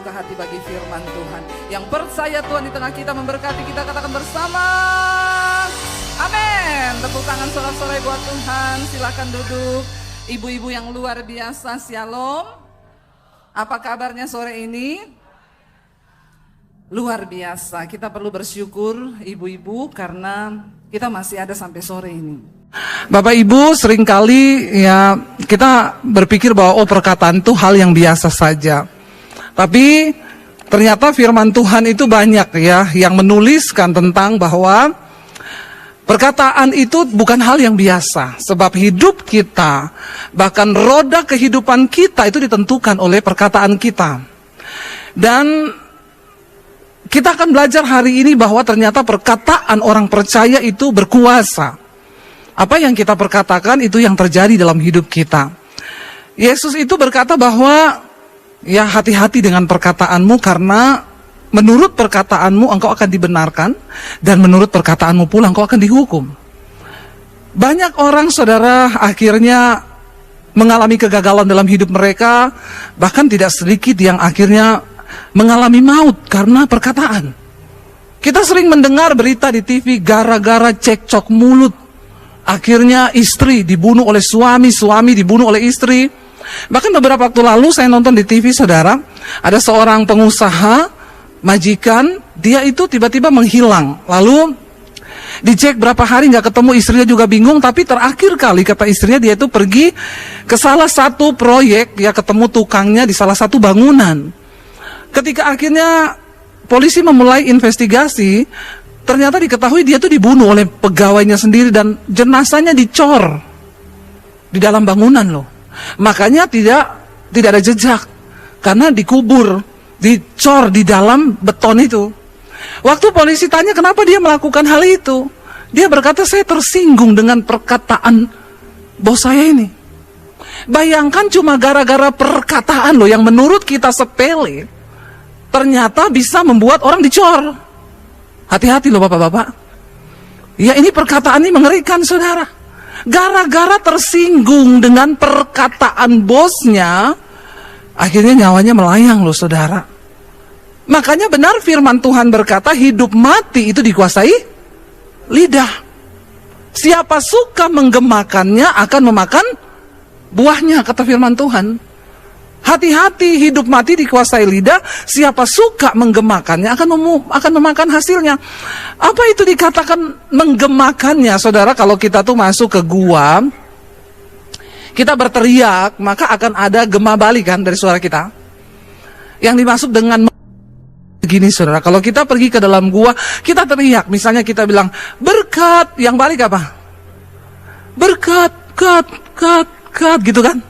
membuka hati bagi firman Tuhan. Yang percaya Tuhan di tengah kita memberkati kita, katakan bersama amin. Tepuk tangan sorak-sorai buat Tuhan. Silakan duduk. Ibu-ibu yang luar biasa, shalom. Apa kabarnya sore ini? Luar biasa. Kita perlu bersyukur ibu-ibu karena kita masih ada sampai sore ini. Bapak Ibu, seringkali ya kita berpikir bahwa perkataan itu hal yang biasa saja. Tapi ternyata firman Tuhan itu banyak ya yang menuliskan tentang bahwa perkataan itu bukan hal yang biasa. Sebab hidup kita, bahkan roda kehidupan kita itu ditentukan oleh perkataan kita. Dan kita akan belajar hari ini bahwa ternyata perkataan orang percaya itu berkuasa. Apa yang kita perkatakan itu yang terjadi dalam hidup kita. Yesus itu berkata bahwa ya hati-hati dengan perkataanmu karena menurut perkataanmu engkau akan dibenarkan dan menurut perkataanmu pula engkau akan dihukum. Banyak orang saudara akhirnya mengalami kegagalan dalam hidup mereka, bahkan tidak sedikit yang akhirnya mengalami maut karena perkataan. Kita sering mendengar berita di TV gara-gara cekcok mulut. Akhirnya istri dibunuh oleh suami, suami dibunuh oleh istri. Bahkan beberapa waktu lalu saya nonton di TV saudara, ada seorang pengusaha, majikan, dia itu tiba-tiba menghilang. Lalu dicek berapa hari nggak ketemu, istrinya juga bingung. Tapi terakhir kali kata istrinya dia itu pergi ke salah satu proyek, ya ketemu tukangnya di salah satu bangunan. Ketika akhirnya polisi memulai investigasi, ternyata diketahui dia tuh dibunuh oleh pegawainya sendiri dan jenazahnya dicor di dalam bangunan loh. Makanya tidak ada jejak karena dikubur, dicor di dalam beton itu. Waktu polisi tanya kenapa dia melakukan hal itu, dia berkata saya tersinggung dengan perkataan bos saya ini. Bayangkan cuma gara-gara perkataan loh yang menurut kita sepele, ternyata bisa membuat orang dicor. Hati-hati loh bapak-bapak. Ya ini perkataan ini mengerikan saudara. Gara-gara tersinggung dengan perkataan bosnya, akhirnya nyawanya melayang loh saudara. Makanya benar firman Tuhan berkata hidup mati itu dikuasai lidah. Siapa suka menggemakannya akan memakan buahnya, kata firman Tuhan. Hati-hati, hidup mati dikuasai lidah. Siapa suka menggemakannya akan memakan hasilnya. Apa itu dikatakan menggemakannya, saudara? Kalau kita tuh masuk ke gua, kita berteriak, maka akan ada gema balik kan dari suara kita. Yang dimaksud dengan begini, saudara. Kalau kita pergi ke dalam gua, kita teriak. Misalnya kita bilang berkat, yang balik apa? Berkat, kat, gitu kan?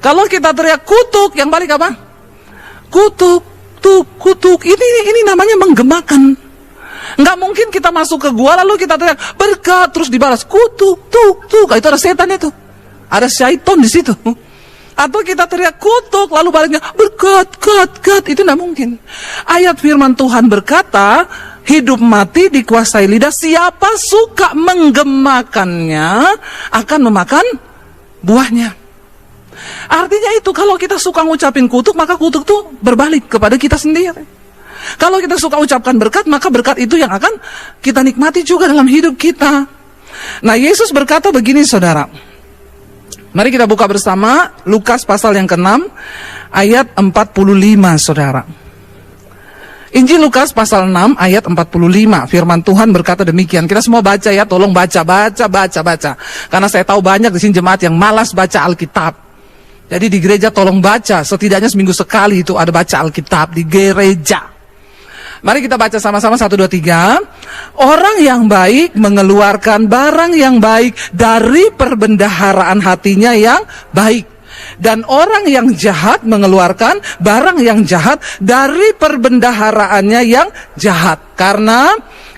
Kalau kita teriak kutuk, yang balik apa? Kutuk, kutuk. Ini namanya menggemakan. Nggak mungkin kita masuk ke gua lalu kita teriak berkat terus dibalas kutuk, tuk. Itu ada setan itu, ada syaiton di situ. Atau kita teriak kutuk lalu baliknya berkat, kat. Itu nggak mungkin. Ayat firman Tuhan berkata hidup mati dikuasai lidah. Siapa suka menggemakannya akan memakan buahnya. Artinya itu kalau kita suka ngucapin kutuk, maka kutuk tuh berbalik kepada kita sendiri. Kalau kita suka ucapkan berkat, maka berkat itu yang akan kita nikmati juga dalam hidup kita. Nah Yesus berkata begini saudara. Mari kita buka bersama Lukas pasal yang ke-6 ayat 45 saudara. Injil Lukas pasal 6 ayat 45. Firman Tuhan berkata demikian. Kita semua baca ya, tolong baca. Karena saya tahu banyak di sini jemaat yang malas baca Alkitab. Jadi di gereja tolong baca, setidaknya seminggu sekali itu ada baca Alkitab di gereja. Mari kita baca sama-sama 1, 2, 3. Orang yang baik mengeluarkan barang yang baik dari perbendaharaan hatinya yang baik. Dan orang yang jahat mengeluarkan barang yang jahat dari perbendaharaannya yang jahat. Karena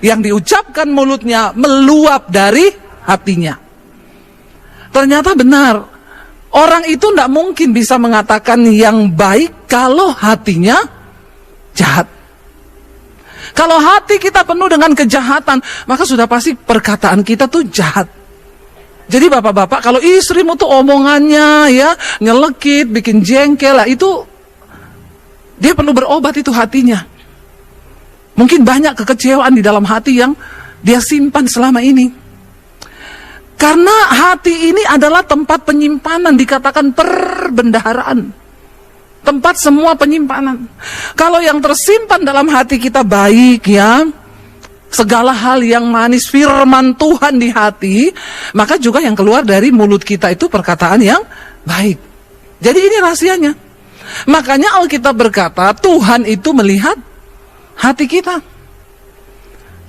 yang diucapkan mulutnya meluap dari hatinya. Ternyata benar. Orang itu tidak mungkin bisa mengatakan yang baik kalau hatinya jahat. Kalau hati kita penuh dengan kejahatan, maka sudah pasti perkataan kita tuh jahat. Jadi bapak-bapak, kalau istrimu tuh omongannya ya nyelekit, bikin jengkel lah, itu Dia perlu berobat itu hatinya. Mungkin banyak kekecewaan di dalam hati yang dia simpan selama ini. Karena hati ini adalah tempat penyimpanan, dikatakan perbendaharaan. Tempat semua penyimpanan. Kalau yang tersimpan dalam hati kita baik ya, segala hal yang manis, firman Tuhan di hati, maka juga yang keluar dari mulut kita itu perkataan yang baik. Jadi ini rahasianya. Makanya Alkitab berkata, Tuhan itu melihat hati kita.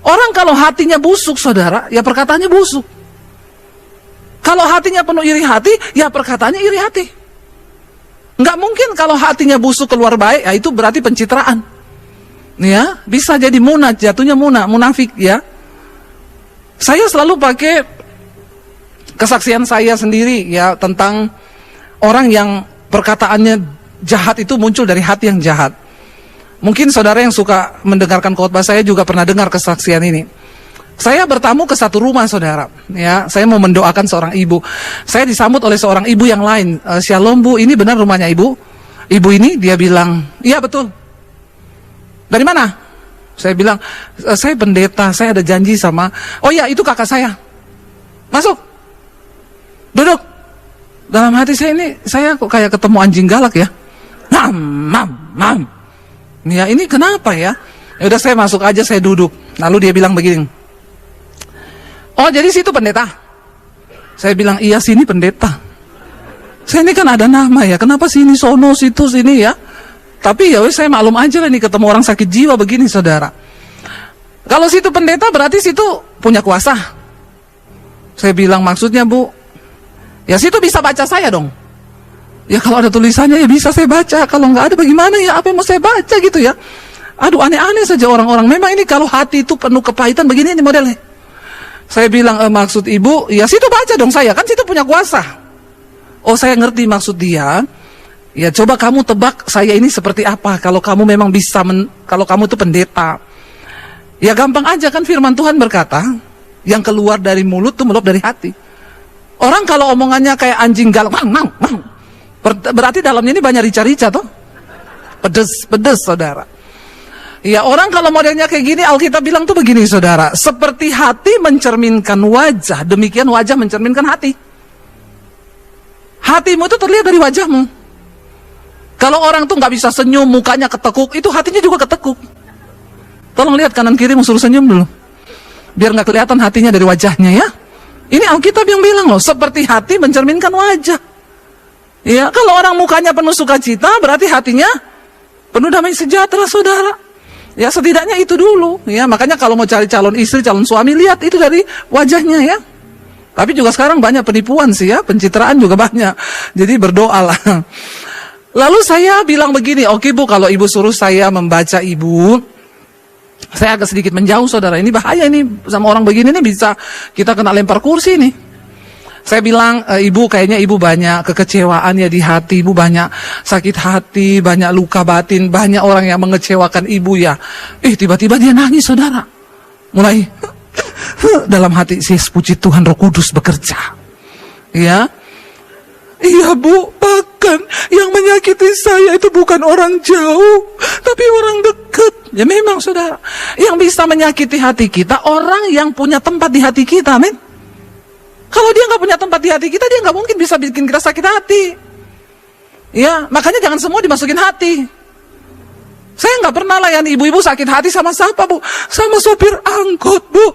Orang kalau hatinya busuk, saudara, ya perkataannya busuk. Kalau hatinya penuh iri hati, ya perkataannya iri hati. Nggak mungkin kalau hatinya busuk keluar baik, ya itu berarti pencitraan. Ya, bisa jadi jatuhnya munafik ya. Saya selalu pakai kesaksian saya sendiri ya tentang orang yang perkataannya jahat itu muncul dari hati yang jahat. Mungkin saudara yang suka mendengarkan khotbah saya juga pernah dengar kesaksian ini. Saya bertamu ke satu rumah saudara, ya. Saya mau mendoakan seorang ibu. Saya disambut oleh seorang ibu yang lain. Shalom bu, ini benar rumahnya ibu? Ibu ini dia bilang, iya betul. Dari mana? Saya bilang, saya pendeta, saya ada janji sama. Oh ya, itu kakak saya. Masuk, duduk. Dalam hati saya ini, saya kok kayak ketemu anjing galak ya. Mam. Ya ini kenapa ya? Ya udah saya masuk aja, saya duduk. Lalu dia bilang begini. Oh jadi situ pendeta? Saya bilang iya sini pendeta. Saya ini kan ada nama ya, kenapa sini sono situ sini ya? Tapi ya saya maklum aja lah nih ketemu orang sakit jiwa begini saudara. Kalau situ pendeta berarti situ punya kuasa. Saya bilang maksudnya bu, ya situ bisa baca saya dong. Ya kalau ada tulisannya ya bisa saya baca, kalau nggak ada bagaimana ya apa yang mau saya baca gitu ya. Aduh aneh-aneh saja orang-orang. Memang ini kalau hati itu penuh kepahitan begini ini modelnya. Saya bilang, maksud ibu, ya situ baca dong saya, kan situ punya kuasa. Oh saya ngerti maksud dia. Ya coba kamu tebak saya ini seperti apa, kalau kamu memang bisa, kalau kamu itu pendeta. Ya gampang aja kan firman Tuhan berkata, yang keluar dari mulut itu meluap dari hati. Orang kalau omongannya kayak anjing galak, berarti dalamnya ini banyak rica-rica toh. Pedes saudara. Ya orang kalau modelnya kayak gini, Alkitab bilang tuh begini saudara, seperti hati mencerminkan wajah, demikian wajah mencerminkan hati. Hatimu itu terlihat dari wajahmu. Kalau orang tuh nggak bisa senyum, mukanya ketekuk, itu hatinya juga ketekuk. Tolong lihat kanan kiri, suruh senyum dulu, biar nggak kelihatan hatinya dari wajahnya ya. Ini Alkitab yang bilang loh, seperti hati mencerminkan wajah. Ya kalau orang mukanya penuh sukacita, berarti hatinya penuh damai sejahtera saudara. Ya setidaknya itu dulu ya, makanya kalau mau cari calon istri, calon suami, lihat itu dari wajahnya ya. Tapi juga sekarang banyak penipuan sih ya, pencitraan juga banyak. Jadi berdoalah. Lalu saya bilang begini, oke bu, kalau ibu suruh saya membaca ibu, saya agak sedikit menjauh saudara, ini bahaya ini sama orang begini nih, bisa kita kena lempar kursi nih. Saya bilang, ibu kayaknya ibu banyak kekecewaan ya di hati, ibu banyak sakit hati, banyak luka batin, banyak orang yang mengecewakan ibu ya. Tiba-tiba dia nangis saudara. Mulai dalam hati, puji Tuhan Roh Kudus bekerja. Ya, iya bu, bahkan yang menyakiti saya itu bukan orang jauh, tapi orang dekat. Ya memang saudara, yang bisa menyakiti hati kita, orang yang punya tempat di hati kita, amin. Kalau dia nggak punya tempat di hati kita, dia nggak mungkin bisa bikin kita sakit hati. Ya, makanya jangan semua dimasukin hati. Saya nggak pernah layani ibu-ibu sakit hati sama siapa bu? Sama sopir angkot bu.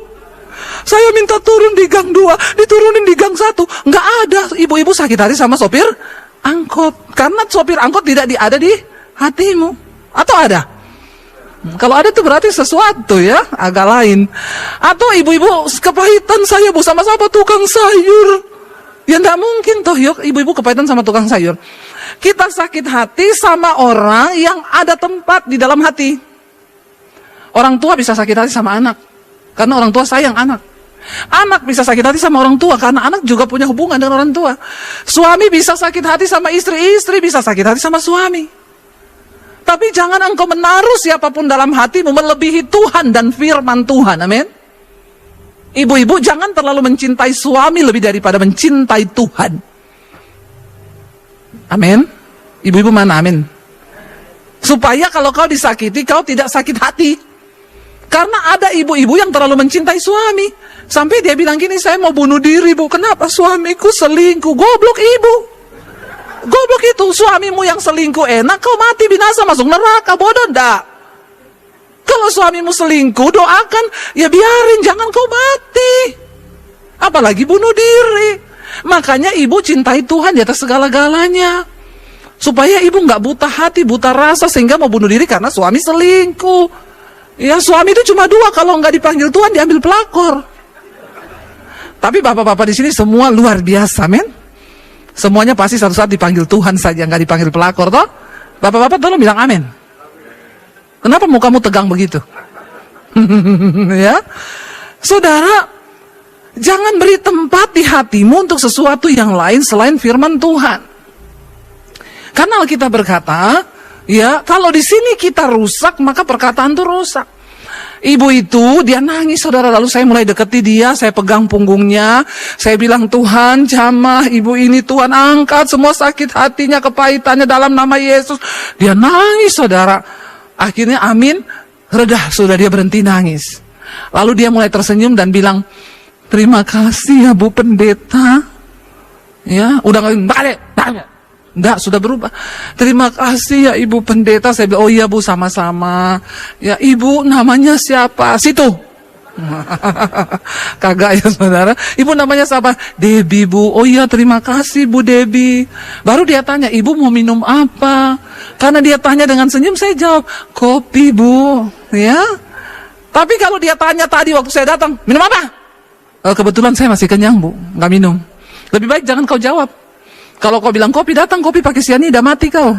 Saya minta turun di gang 2, diturunin di gang 1. Nggak ada ibu-ibu sakit hati sama sopir angkot. Karena sopir angkot tidak ada di hatimu. Atau ada? Kalau ada tuh berarti sesuatu ya, agak lain. Atau ibu-ibu kepahitan saya bu sama tukang sayur. Ya enggak mungkin toh yuk ibu-ibu kepahitan sama tukang sayur. Kita sakit hati sama orang yang ada tempat di dalam hati. Orang tua bisa sakit hati sama anak, karena orang tua sayang anak. Anak bisa sakit hati sama orang tua, karena anak juga punya hubungan dengan orang tua. Suami bisa sakit hati sama istri, istri bisa sakit hati sama suami. Tapi jangan engkau menaruh siapapun dalam hatimu melebihi Tuhan dan firman Tuhan, amin. Ibu-ibu jangan terlalu mencintai suami lebih daripada mencintai Tuhan. Amin. Ibu-ibu mana, amin. Supaya kalau kau disakiti, kau tidak sakit hati. Karena ada ibu-ibu yang terlalu mencintai suami. Sampai dia bilang gini, saya mau bunuh diri, Bu. Kenapa? Suamiku selingkuh. Goblok ibu. Goblok itu, suamimu yang selingkuh enak, kau mati binasa masuk neraka. Bodoh ndak? Kalau suamimu selingkuh, doakan, ya biarin, jangan kau mati. Apalagi bunuh diri. Makanya ibu cintai Tuhan di atas segala-galanya. Supaya ibu nggak buta hati, buta rasa, sehingga mau bunuh diri karena suami selingkuh. Ya, suami itu cuma dua, kalau nggak dipanggil Tuhan, diambil pelakor. Tapi bapak-bapak di sini semua luar biasa, men. Semuanya pasti satu saat dipanggil Tuhan saja, nggak dipanggil pelakor, toh? Bapak-bapak tolong bilang amin. Kenapa mukamu tegang begitu? Ya, saudara, jangan beri tempat di hatimu untuk sesuatu yang lain selain firman Tuhan. Karena kita berkata, ya, kalau di sini kita rusak, maka perkataan itu rusak. Ibu itu, dia nangis, saudara. Lalu saya mulai deketi dia, saya pegang punggungnya. Saya bilang, Tuhan, jamah ibu ini, Tuhan angkat semua sakit hatinya, kepahitannya dalam nama Yesus. Dia nangis, saudara. Akhirnya, amin, reda, sudah dia berhenti nangis. Lalu dia mulai tersenyum dan bilang, terima kasih ya Bu Pendeta. Ya, udah balik. Enggak, sudah berubah. Terima kasih ya Ibu Pendeta. Saya bilang, oh iya Bu, sama-sama. Ya, Ibu namanya siapa? Situ. Kagak ya saudara. Ibu namanya siapa? Debbie Bu. Oh iya, terima kasih Bu Debbie. Baru dia tanya, Ibu mau minum apa? Karena dia tanya dengan senyum, saya jawab, kopi Bu. Ya. Tapi kalau dia tanya tadi waktu saya datang, minum apa? Kebetulan saya masih kenyang Bu, nggak minum. Lebih baik jangan kau jawab. Kalau kau bilang kopi, datang kopi pakai sianida, mati kau.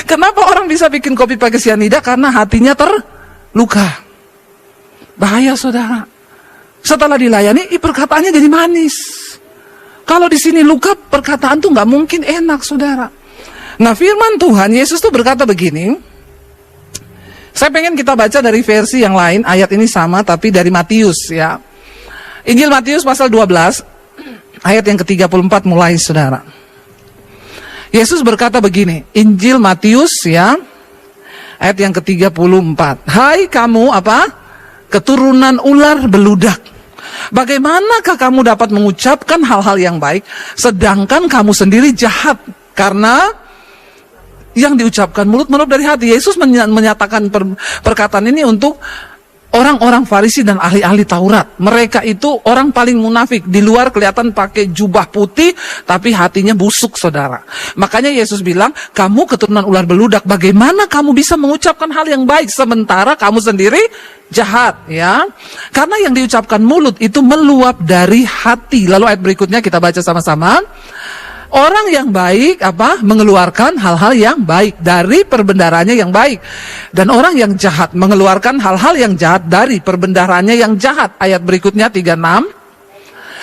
Kenapa orang bisa bikin kopi pakai sianida? Karena hatinya terluka. Bahaya saudara. Setelah dilayani, perkataannya jadi manis. Kalau di sini luka, perkataan tuh nggak mungkin enak saudara. Nah, firman Tuhan, Yesus tuh berkata begini. Saya pengen kita baca dari versi yang lain, ayat ini sama tapi dari Matius ya. Injil Matius pasal 12. Ayat yang ke-34 mulai saudara. Yesus berkata begini, Injil Matius ya, ayat yang ke-34. Hai kamu apa? Keturunan ular beludak. Bagaimanakah kamu dapat mengucapkan hal-hal yang baik, sedangkan kamu sendiri jahat? Karena yang diucapkan mulut dari hati. Yesus menyatakan perkataan ini untuk orang-orang Farisi dan ahli-ahli Taurat. Mereka itu orang paling munafik. Di luar kelihatan pakai jubah putih, tapi hatinya busuk, saudara. Makanya Yesus bilang, kamu keturunan ular beludak, bagaimana kamu bisa mengucapkan hal yang baik, sementara kamu sendiri jahat, ya? Karena yang diucapkan mulut itu meluap dari hati. Lalu ayat berikutnya kita baca sama-sama. Orang yang baik mengeluarkan hal-hal yang baik dari perbendaharanya yang baik, dan orang yang jahat mengeluarkan hal-hal yang jahat dari perbendaharanya yang jahat. Ayat berikutnya 36.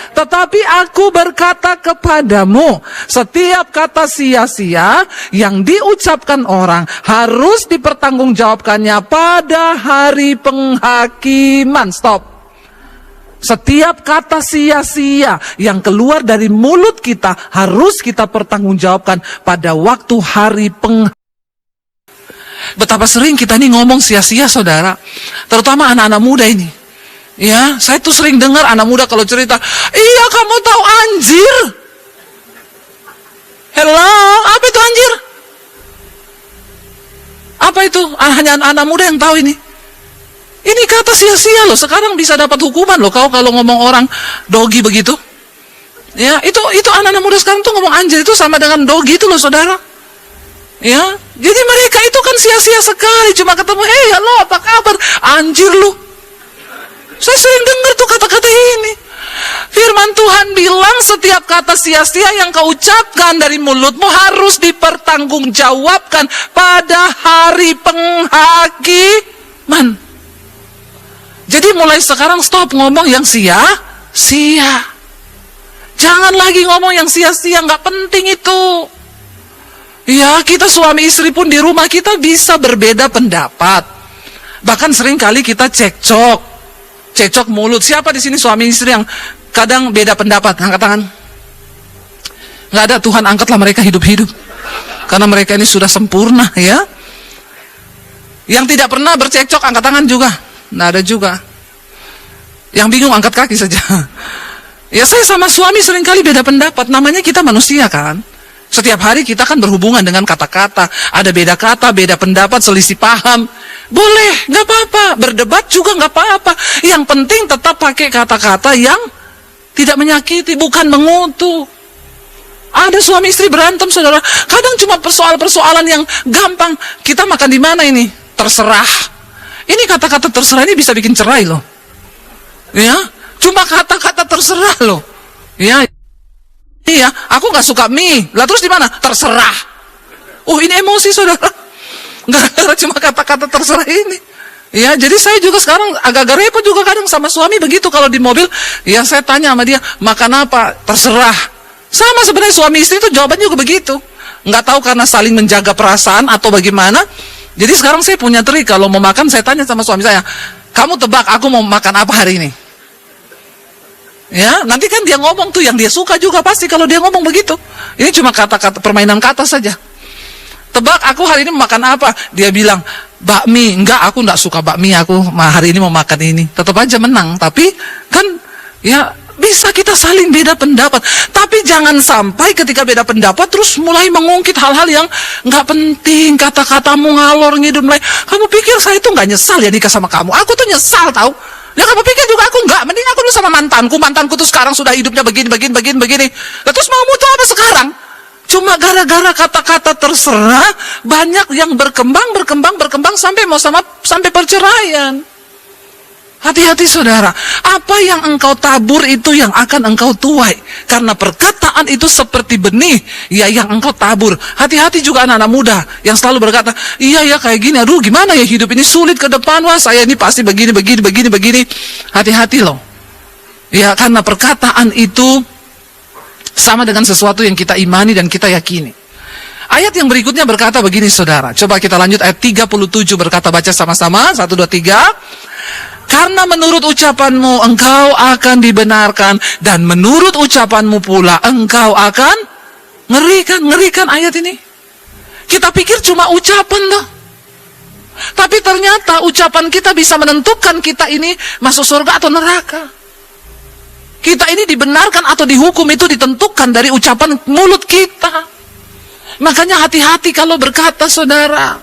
Tetapi aku berkata kepadamu, setiap kata sia-sia yang diucapkan orang harus dipertanggungjawabkannya pada hari penghakiman. Stop. Setiap kata sia-sia yang keluar dari mulut kita harus kita pertanggungjawabkan pada waktu hari penghakiman. Betapa sering kita ini ngomong sia-sia saudara, terutama anak-anak muda ini. Ya, saya tuh sering dengar anak muda kalau cerita, iya kamu tahu anjir? Hello, apa itu anjir? Apa itu? Hanya anak muda yang tahu ini. Ini kata sia-sia loh, sekarang bisa dapat hukuman loh kau kalau ngomong orang dogi begitu. Ya, itu anak-anak muda sekarang tuh ngomong anjir itu sama dengan dogi itu loh saudara. Ya, jadi mereka itu kan sia-sia sekali, cuma ketemu, halo apa kabar? Anjir lu. Saya sering dengar tuh kata-kata ini. Firman Tuhan bilang setiap kata sia-sia yang kau ucapkan dari mulutmu harus dipertanggungjawabkan pada hari penghakiman. Jadi mulai sekarang stop ngomong yang sia-sia. Jangan lagi ngomong yang sia-sia, nggak penting itu. Ya, kita suami istri pun di rumah kita bisa berbeda pendapat. Bahkan sering kali kita cekcok mulut. Siapa di sini suami istri yang kadang beda pendapat? Angkat tangan. Nggak ada, Tuhan angkatlah mereka hidup-hidup. karena mereka ini sudah sempurna ya. Yang tidak pernah bercekcok angkat tangan juga, nggak ada juga. Yang bingung angkat kaki saja. Ya saya sama suami seringkali beda pendapat, namanya kita manusia kan. Setiap hari kita kan berhubungan dengan kata-kata, ada beda kata, beda pendapat, selisih paham. Boleh, nggak apa-apa, berdebat juga nggak apa-apa. Yang penting tetap pakai kata-kata yang tidak menyakiti, bukan mengutuk. Ada suami istri berantem, saudara. Kadang cuma persoalan-persoalan yang gampang. Kita makan di mana ini? Terserah. Ini kata-kata terserah ini bisa bikin cerai loh. Ya, cuma kata-kata terserah loh. Ya, iya, aku nggak suka mie. Lah terus di mana? Terserah. Oh ini emosi saudara. Gara-gara cuma kata-kata terserah ini. Ya, jadi saya juga sekarang agak-agak repot juga kadang sama suami begitu kalau di mobil. Ya saya tanya sama dia, makan apa? Terserah. Sama sebenarnya suami istri itu jawabannya juga begitu. Nggak tahu karena saling menjaga perasaan atau bagaimana. Jadi sekarang saya punya trik, kalau mau makan saya tanya sama suami saya, kamu tebak aku mau makan apa hari ini? Ya, nanti kan dia ngomong tuh yang dia suka juga pasti kalau dia ngomong begitu. Ini cuma kata-kata permainan kata saja. Tebak aku hari ini mau makan apa? Dia bilang bakmi. Enggak, aku enggak suka bakmi, aku hari ini mau makan ini. Tetap aja menang, tapi kan ya bisa kita saling beda pendapat. Tapi jangan sampai ketika beda pendapat terus mulai mengungkit hal-hal yang nggak penting, kata-katamu ngalor ngidul mulai. Kamu pikir saya itu nggak nyesal ya nikah sama kamu? Aku tuh nyesal tahu. Ya kamu pikir juga aku nggak? Mending aku dulu sama mantanku tuh sekarang sudah hidupnya begini. Lah, terus maumu tuh apa sekarang? Cuma gara-gara kata-kata terserah banyak yang berkembang sampai sampai perceraian. Hati-hati saudara, apa yang engkau tabur itu yang akan engkau tuai. Karena perkataan itu seperti benih ya yang engkau tabur. Hati-hati juga anak-anak muda yang selalu berkata, iya ya kayak gini, aduh gimana ya hidup ini sulit ke depan, wah saya ini pasti begini. Hati-hati loh. Ya karena perkataan itu sama dengan sesuatu yang kita imani dan kita yakini. Ayat yang berikutnya berkata begini saudara. Coba kita lanjut ayat 37 berkata, baca sama-sama, 1, 2, 3. Karena menurut ucapanmu engkau akan dibenarkan, dan menurut ucapanmu pula engkau akan ngerikan ayat ini. Kita pikir cuma ucapan loh. Tapi ternyata ucapan kita bisa menentukan kita ini masuk surga atau neraka. Kita ini dibenarkan atau dihukum itu ditentukan dari ucapan mulut kita. Makanya hati-hati kalau berkata saudara.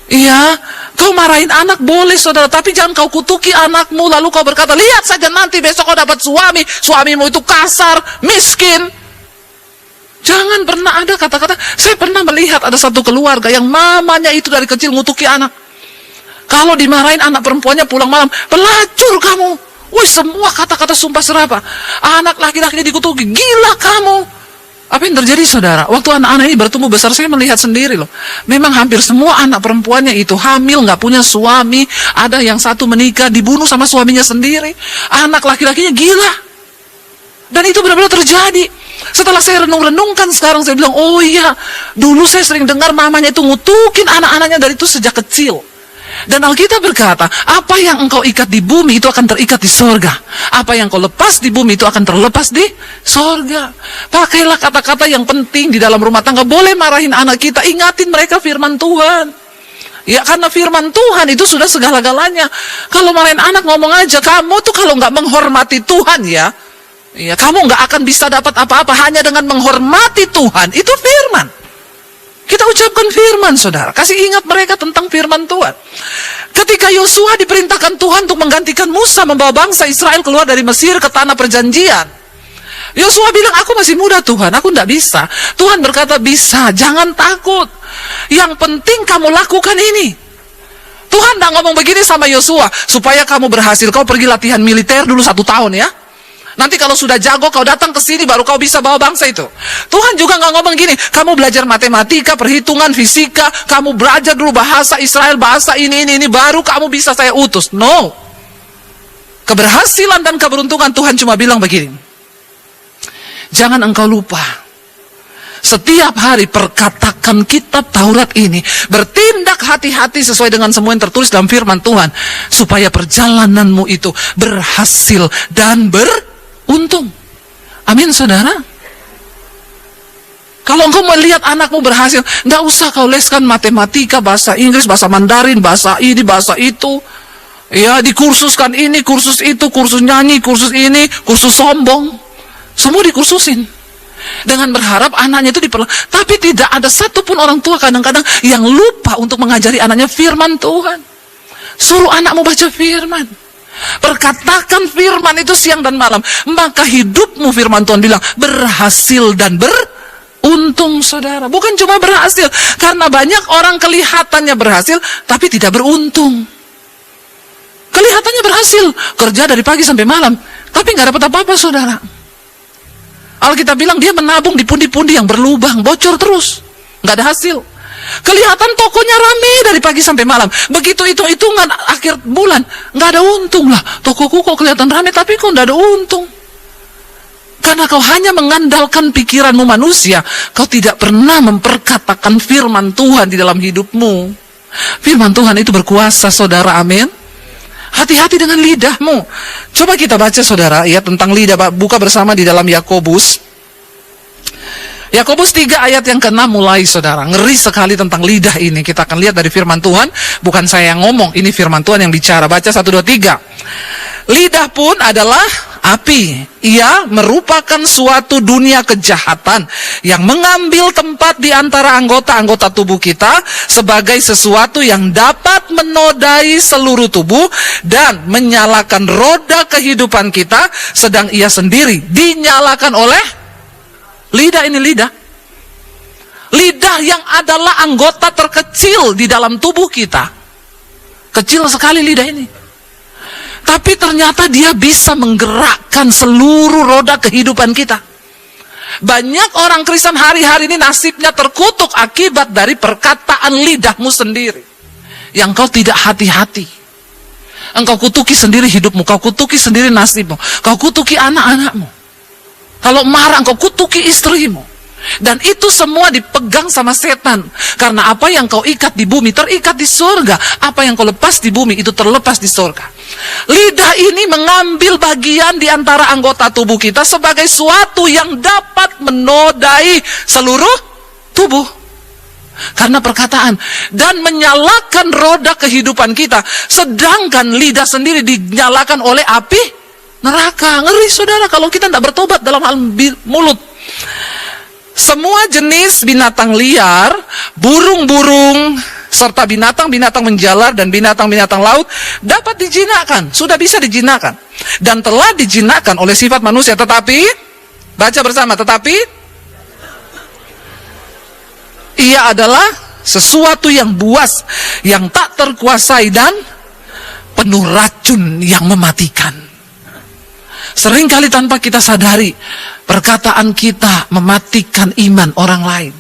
Iya, kau marahin anak boleh saudara, tapi jangan kau kutuki anakmu lalu kau berkata, lihat saja nanti besok kau dapat suamimu itu kasar, miskin. Jangan pernah ada kata-kata. Saya pernah melihat ada satu keluarga yang mamanya itu dari kecil ngutuki anak. Kalau dimarahin anak perempuannya pulang malam, pelacur kamu. Wih, semua kata-kata sumpah serapah. Anak laki-lakinya dikutuki, gila kamu. Apa yang terjadi saudara? Waktu anak-anak ini bertumbuh besar, saya melihat sendiri loh. Memang hampir semua anak perempuannya itu hamil, nggak punya suami. Ada yang satu menikah, dibunuh sama suaminya sendiri. Anak laki-lakinya gila. Dan itu benar-benar terjadi. Setelah saya renung-renungkan sekarang, saya bilang, oh iya, dulu saya sering dengar mamanya itu ngutukin anak-anaknya dari itu sejak kecil. Dan Alkitab berkata, apa yang engkau ikat di bumi itu akan terikat di sorga. Apa yang kau lepas di bumi itu akan terlepas di sorga. Pakailah kata-kata yang penting di dalam rumah tangga. Boleh marahin anak kita, ingatin mereka firman Tuhan. Ya karena firman Tuhan itu sudah segala-galanya. Kalau marahin anak ngomong aja, kamu tuh kalau nggak menghormati Tuhan ya kamu nggak akan bisa dapat apa-apa hanya dengan menghormati Tuhan. Itu firman. Kita ucapkan firman, saudara. Kasih ingat mereka tentang firman Tuhan. Ketika Yosua diperintahkan Tuhan untuk menggantikan Musa membawa bangsa Israel keluar dari Mesir ke tanah perjanjian. Yosua bilang, aku masih muda Tuhan, aku tidak bisa. Tuhan berkata, bisa, jangan takut. Yang penting kamu lakukan ini. Tuhan tidak ngomong begini sama Yosua, supaya kamu berhasil, kau pergi latihan militer dulu 1 tahun ya. Nanti kalau sudah jago kau datang ke sini baru kau bisa bawa bangsa itu. Tuhan juga nggak ngomong gini, kamu belajar matematika, perhitungan, fisika, kamu belajar dulu bahasa Israel, bahasa ini baru kamu bisa saya utus. No. Keberhasilan dan keberuntungan Tuhan cuma bilang begini. Jangan engkau lupa. Setiap hari perkatakan kitab Taurat ini, bertindak hati-hati sesuai dengan semua yang tertulis dalam firman Tuhan, supaya perjalananmu itu berhasil dan beruntung. Amin saudara. Kalau engkau melihat anakmu berhasil, nggak usah kau leskan matematika, bahasa Inggris, bahasa Mandarin, bahasa ini, bahasa itu. Ya, dikursuskan ini, kursus itu, kursus nyanyi, kursus ini, kursus sombong. Semua dikursusin. Dengan berharap anaknya itu tapi tidak ada satupun orang tua kadang-kadang yang lupa untuk mengajari anaknya firman Tuhan. Suruh anakmu baca firman. Perkatakan firman itu siang dan malam. Maka hidupmu, firman Tuhan bilang, berhasil dan beruntung, saudara. Bukan cuma berhasil. Karena banyak orang kelihatannya berhasil, tapi tidak beruntung. Kelihatannya berhasil. Kerja dari pagi sampai malam. Tapi nggak dapat apa-apa, saudara. Alkitab bilang dia menabung di pundi-pundi yang berlubang. Bocor terus. Nggak ada hasil. Kelihatan tokonya rame dari pagi sampai malam. Begitu hitung-hitungan akhir bulan, nggak ada untung lah. Tokoku kok kelihatan rame, tapi kok nggak ada untung. Karena kau hanya mengandalkan pikiranmu manusia, kau tidak pernah memperkatakan firman Tuhan di dalam hidupmu. Firman Tuhan itu berkuasa, saudara, amin. Hati-hati dengan lidahmu. Coba kita baca, saudara, ya, tentang lidah. Buka bersama di dalam Yakobus. Yakobus 3 ayat yang ke-6 mulai, saudara. Ngeri sekali tentang lidah ini. Kita akan lihat dari firman Tuhan. Bukan saya yang ngomong, ini firman Tuhan yang bicara. Baca 1, 2, 3. Lidah pun adalah api. Ia merupakan suatu dunia kejahatan yang mengambil tempat di antara anggota-anggota tubuh kita sebagai sesuatu yang dapat menodai seluruh tubuh dan menyalakan roda kehidupan kita, sedang ia sendiri dinyalakan oleh lidah. Ini lidah. Lidah yang adalah anggota terkecil di dalam tubuh kita. Kecil sekali lidah ini. Tapi ternyata dia bisa menggerakkan seluruh roda kehidupan kita. Banyak orang Kristen hari-hari ini nasibnya terkutuk akibat dari perkataan lidahmu sendiri. Yang kau tidak hati-hati. Engkau kutuki sendiri hidupmu, kau kutuki sendiri nasibmu, kau kutuki anak-anakmu. Kalau marah, engkau kutuki istrimu. Dan itu semua dipegang sama setan. Karena apa yang kau ikat di bumi, terikat di surga. Apa yang kau lepas di bumi, itu terlepas di surga. Lidah ini mengambil bagian di antara anggota tubuh kita sebagai suatu yang dapat menodai seluruh tubuh. Karena perkataan. Dan menyalakan roda kehidupan kita. Sedangkan lidah sendiri dinyalakan oleh api neraka. Ngeri, saudara, kalau kita tidak bertobat dalam hal mulut. Semua jenis binatang liar, burung-burung, serta binatang-binatang menjalar dan binatang-binatang laut dapat dijinakkan, sudah bisa dijinakkan. Dan telah dijinakkan oleh sifat manusia. Tetapi, baca bersama, tetapi ia adalah sesuatu yang buas, yang tak terkuasai dan penuh racun yang mematikan. Seringkali tanpa kita sadari, perkataan kita mematikan iman orang lain.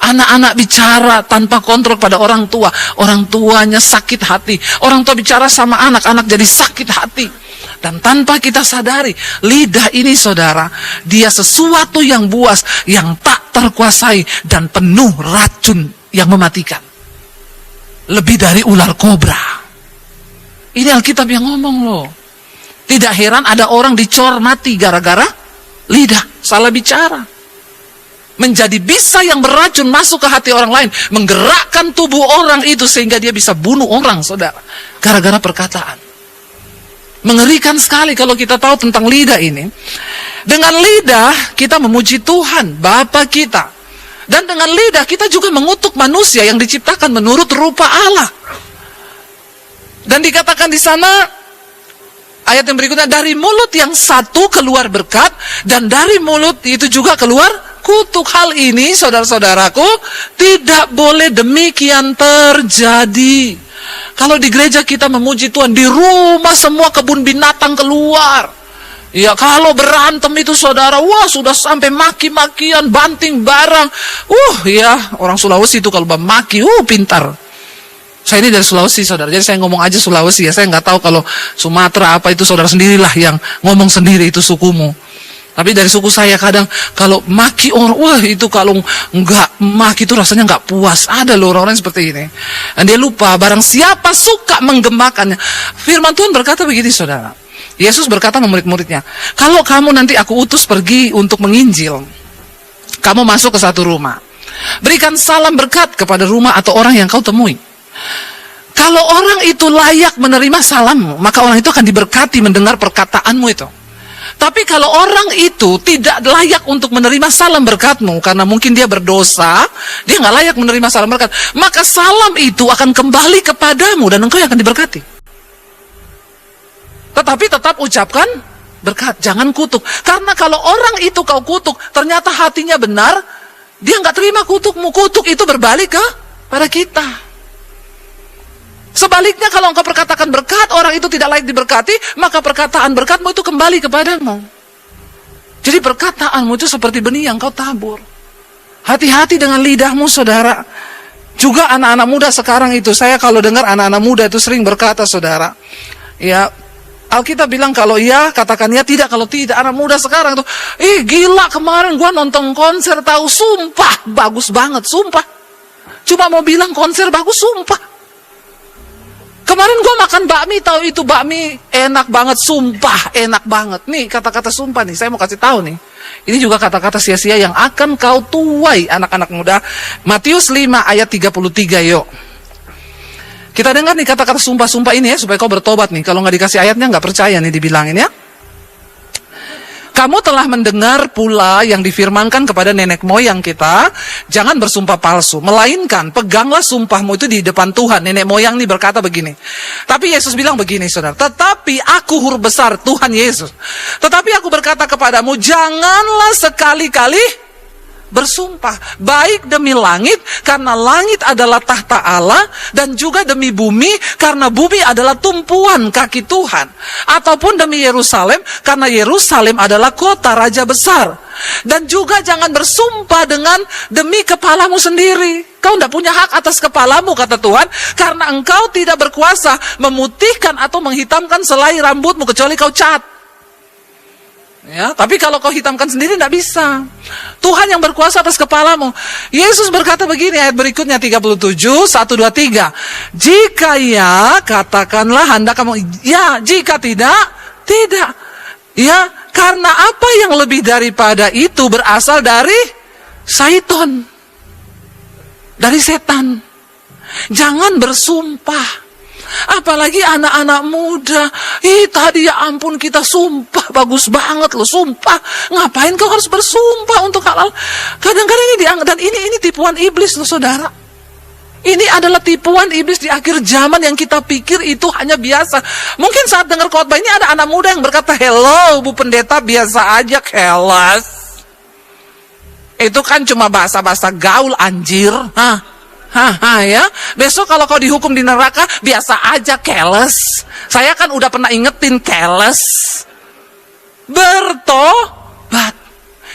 Anak-anak bicara tanpa kontrol pada orang tua. Orang tuanya sakit hati. Orang tua bicara sama anak-anak jadi sakit hati. Dan tanpa kita sadari, lidah ini, saudara, dia sesuatu yang buas, yang tak terkuasai, dan penuh racun yang mematikan. Lebih dari ular kobra. Ini Alkitab yang ngomong loh. Tidak heran ada orang dicor mati gara-gara lidah, salah bicara. Menjadi bisa yang beracun masuk ke hati orang lain, menggerakkan tubuh orang itu sehingga dia bisa bunuh orang, saudara. Gara-gara perkataan. Mengerikan sekali kalau kita tahu tentang lidah ini. Dengan lidah kita memuji Tuhan, Bapa kita. Dan dengan lidah kita juga mengutuk manusia yang diciptakan menurut rupa Allah. Dan dikatakan di sana, ayat yang berikutnya, dari mulut yang satu keluar berkat, dan dari mulut itu juga keluar kutuk. Hal ini, saudara-saudaraku, tidak boleh demikian terjadi. Kalau di gereja kita memuji Tuhan, di rumah semua kebun binatang keluar. Ya, kalau berantem itu, saudara, wah, sudah sampai maki-makian, banting barang. Ya, orang Sulawesi itu kalau maki, pintar. Saya ini dari Sulawesi, saudara. Jadi saya ngomong aja Sulawesi ya. Saya nggak tahu kalau Sumatera apa itu, saudara sendirilah yang ngomong sendiri, itu sukumu. Tapi dari suku saya kadang kalau maki orang, wah itu kalau nggak maki itu rasanya nggak puas. Ada loh orang-orang seperti ini. Dan dia lupa barang siapa suka menggemakannya. Firman Tuhan berkata begini, saudara. Yesus berkata sama murid-muridnya, kalau kamu nanti aku utus pergi untuk menginjil, Kamu masuk ke satu rumah. Berikan salam berkat kepada rumah atau orang yang kau temui. Kalau orang itu layak menerima salammu, maka orang itu akan diberkati mendengar perkataanmu itu. Tapi kalau orang itu tidak layak untuk menerima salam berkatmu, karena mungkin dia berdosa, dia nggak layak menerima salam berkat, maka salam itu akan kembali kepadamu dan engkau yang akan diberkati. Tetapi tetap ucapkan berkat, jangan kutuk. Karena kalau orang itu kau kutuk, ternyata hatinya benar, dia nggak terima kutukmu. Kutuk itu berbalik pada kita. Sebaliknya kalau engkau perkatakan berkat, orang itu tidak layak diberkati, maka perkataan berkatmu itu kembali kepadamu. Jadi perkataanmu itu seperti benih yang kau tabur. Hati-hati dengan lidahmu, saudara. Juga anak-anak muda sekarang itu, saya kalau dengar anak-anak muda itu sering berkata, saudara, ya, Alkitab bilang kalau iya, katakan ya, tidak kalau tidak. Anak muda sekarang tuh, gila, kemarin gua nonton konser, tahu, sumpah, bagus banget, sumpah. Cuma mau bilang konser bagus, sumpah. Kemarin gue makan bakmi, tahu itu bakmi enak banget, sumpah enak banget. Nih kata-kata sumpah nih, saya mau kasih tahu nih. Ini juga kata-kata sia-sia yang akan kau tuai anak-anak muda. Matius 5 ayat 33 yuk. Kita dengar nih kata-kata sumpah-sumpah ini ya, supaya kau bertobat nih. Kalau nggak dikasih ayatnya nggak percaya nih dibilangin ya. Kamu telah mendengar pula yang difirmankan kepada nenek moyang kita, jangan bersumpah palsu, melainkan peganglah sumpahmu itu di depan Tuhan. Nenek moyang ini berkata begini. Tapi Yesus bilang begini, saudara, tetapi aku huruf besar, Tuhan Yesus. Tetapi aku berkata kepadamu, janganlah sekali-kali bersumpah, baik demi langit, karena langit adalah tahta Allah, dan juga demi bumi, karena bumi adalah tumpuan kaki Tuhan, ataupun demi Yerusalem, karena Yerusalem adalah kota raja besar. Dan juga jangan bersumpah dengan demi kepalamu sendiri. Kau tidak punya hak atas kepalamu, kata Tuhan, karena engkau tidak berkuasa memutihkan atau menghitamkan selai rambutmu, kecuali kau cat. Ya, tapi kalau kau hitamkan sendiri tidak bisa. Tuhan yang berkuasa atas kepalamu. Yesus berkata begini, ayat berikutnya 37, 1, 2, 3. Jika ya, katakanlah hendak kamu, ya, jika tidak, tidak. Ya, karena apa yang lebih daripada itu berasal dari Syaiton. Dari setan. Jangan bersumpah. Apalagi anak-anak muda. Tadi ya ampun kita sumpah, bagus banget loh, sumpah. Ngapain kau harus bersumpah untuk halal? Kadang-kadang ini dianggap, dan ini tipuan iblis loh, saudara. Ini adalah tipuan iblis di akhir zaman yang kita pikir itu hanya biasa. Mungkin saat dengar khotbah ini ada anak muda yang berkata, hello Bu Pendeta, biasa aja, keles. Itu kan cuma bahasa-bahasa gaul, anjir. Ya, besok kalau kau dihukum di neraka, biasa aja, keles. Saya kan udah pernah ingetin, keles. Bertobat.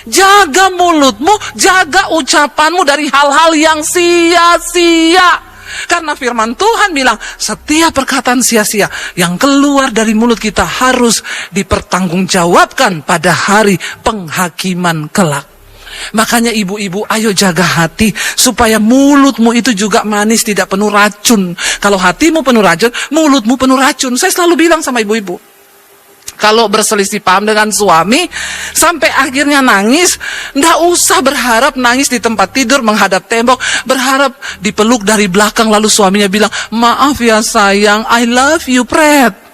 Jaga mulutmu, jaga ucapanmu dari hal-hal yang sia-sia. Karena firman Tuhan bilang, setiap perkataan sia-sia yang keluar dari mulut kita harus dipertanggungjawabkan pada hari penghakiman kelak. Makanya ibu-ibu, ayo jaga hati supaya mulutmu itu juga manis, tidak penuh racun. Kalau hatimu penuh racun, mulutmu penuh racun. Saya selalu bilang sama ibu-ibu, kalau berselisih paham dengan suami sampai akhirnya nangis, nggak usah berharap nangis di tempat tidur menghadap tembok, berharap dipeluk dari belakang lalu suaminya bilang, maaf ya sayang, I love you, Pret.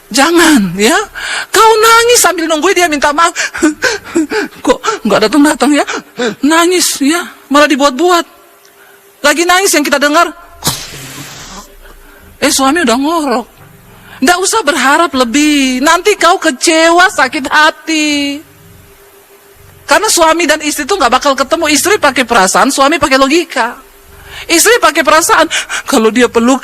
Jangan, ya. Kau nangis sambil nungguin dia minta maaf. Kok nggak datang-datang ya? Nangis, ya. Malah dibuat-buat. Lagi nangis yang kita dengar, suami udah ngorok. Nggak usah berharap lebih. Nanti kau kecewa, sakit hati. Karena suami dan istri itu nggak bakal ketemu. Istri pakai perasaan, suami pakai logika. Istri pakai perasaan, kalau dia peluk